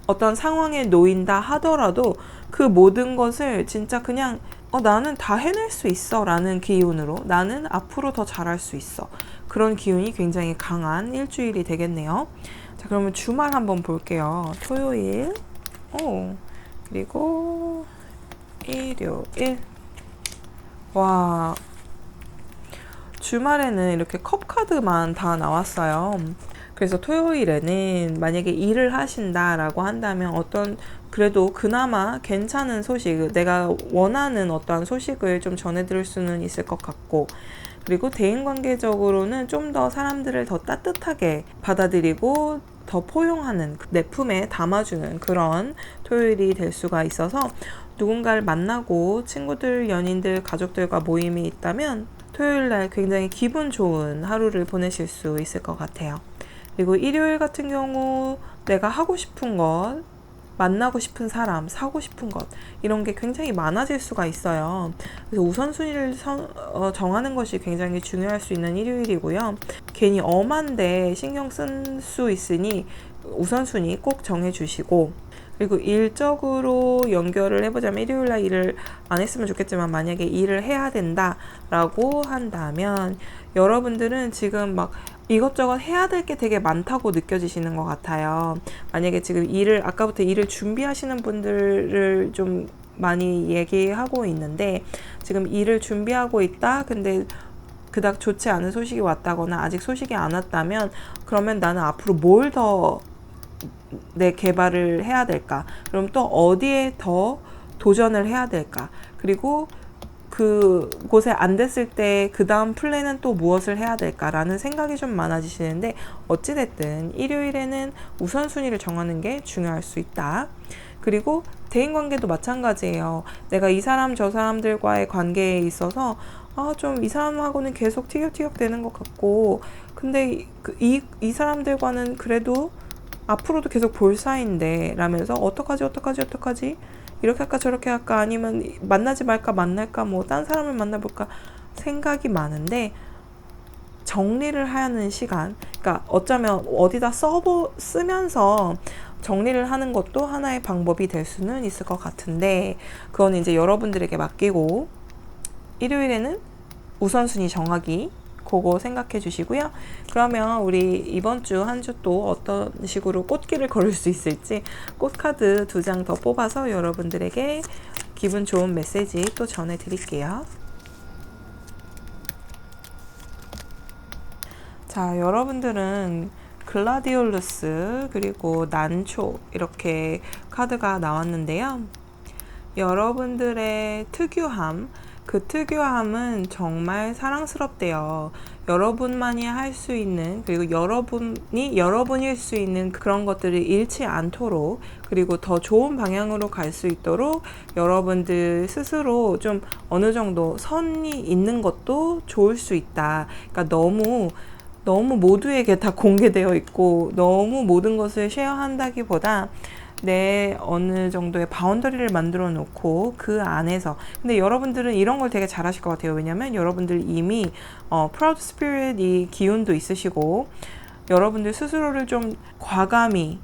어떤 상황에 놓인다 하더라도 그 모든 것을 진짜 그냥 나는 다 해낼 수 있어 라는 기운으로, 나는 앞으로 더 잘할 수 있어, 그런 기운이 굉장히 강한 일주일이 되겠네요. 자, 그러면 주말 한번 볼게요. 토요일, 그리고 일요일. 와, 주말에는 이렇게 컵 카드만 다 나왔어요. 그래서 토요일에는 만약에 일을 하신다라고 한다면 그래도 그나마 괜찮은 소식, 내가 원하는 어떠한 소식을 좀 전해드릴 수는 있을 것 같고, 그리고 대인관계적으로는 좀 더 사람들을 더 따뜻하게 받아들이고 더 포용하는, 내 품에 담아주는 그런 토요일이 될 수가 있어서, 누군가를 만나고 친구들, 연인들, 가족들과 모임이 있다면 토요일날 굉장히 기분 좋은 하루를 보내실 수 있을 것 같아요. 그리고 일요일 같은 경우 내가 하고 싶은 것, 만나고 싶은 사람, 사고 싶은 것, 이런 게 굉장히 많아질 수가 있어요. 그래서 우선순위를 정하는 것이 굉장히 중요할 수 있는 일요일이고요. 괜히 엄한데 신경 쓸 수 있으니 우선순위 꼭 정해주시고, 그리고 일적으로 연결을 해보자면 일요일날 일을 안 했으면 좋겠지만 만약에 일을 해야 된다라고 한다면 여러분들은 지금 막 이것저것 해야 될 게 되게 많다고 느껴지시는 것 같아요. 만약에 지금 아까부터 일을 준비하시는 분들을 좀 많이 얘기하고 있는데 지금 일을 준비하고 있다. 근데 그닥 좋지 않은 소식이 왔다거나 아직 소식이 안 왔다면 그러면 나는 앞으로 뭘 더 내 개발을 해야 될까? 그럼 또 어디에 더 도전을 해야 될까? 그리고 그곳에 안 됐을 때 그 다음 플랜은 또 무엇을 해야 될까라는 생각이 좀 많아지시는데 어찌됐든 일요일에는 우선순위를 정하는 게 중요할 수 있다. 그리고 대인관계도 마찬가지예요. 내가 이 사람 저 사람들과의 관계에 있어서 좀 이 사람하고는 계속 티격태격 되는 것 같고 근데 이 사람들과는 그래도 앞으로도 계속 볼 사이인데 라면서 어떡하지 이렇게 할까 저렇게 할까 아니면 만나지 말까 만날까 뭐 딴 사람을 만나볼까 생각이 많은데 정리를 하는 시간, 그러니까 어쩌면 어디다 쓰면서 정리를 하는 것도 하나의 방법이 될 수는 있을 것 같은데 그건 이제 여러분들에게 맡기고 일요일에는 우선순위 정하기 그거 생각해 주시고요. 그러면 우리 이번 주 한 주 또 어떤 식으로 꽃길을 걸을 수 있을지 꽃카드 2장 더 뽑아서 여러분들에게 기분 좋은 메시지 또 전해드릴게요. 자, 여러분들은 글라디올루스 그리고 난초 이렇게 카드가 나왔는데요. 여러분들의 특유함, 그 특유함은 정말 사랑스럽대요. 여러분만이 할 수 있는 그리고 여러분일 수 있는 그런 것들을 잃지 않도록 그리고 더 좋은 방향으로 갈 수 있도록 여러분들 스스로 좀 어느 정도 선이 있는 것도 좋을 수 있다. 그러니까 너무 모두에게 다 공개되어 있고 너무 모든 것을 쉐어한다기보다 내 어느 정도의 바운더리를 만들어 놓고 그 안에서 근데 여러분들은 이런 걸 되게 잘하실 것 같아요. 왜냐면 여러분들 이미 프라우드 스피릿 이 기운도 있으시고 여러분들 스스로를 좀 과감히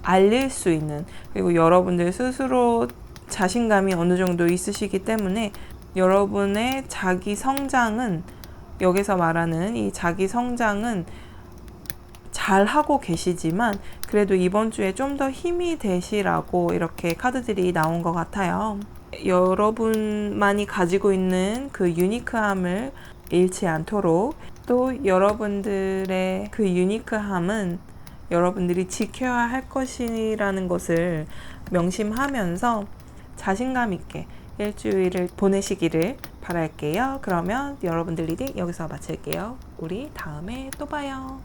알릴 수 있는 그리고 여러분들 스스로 자신감이 어느 정도 있으시기 때문에 여러분의 자기 성장은 여기서 말하는 이 자기 성장은 잘 하고 계시지만 그래도 이번 주에 좀 더 힘이 되시라고 이렇게 카드들이 나온 것 같아요. 여러분만이 가지고 있는 그 유니크함을 잃지 않도록 또 여러분들의 그 유니크함은 여러분들이 지켜야 할 것이라는 것을 명심하면서 자신감 있게 일주일을 보내시기를 바랄게요. 그러면 여러분들 리딩 여기서 마칠게요. 우리 다음에 또 봐요.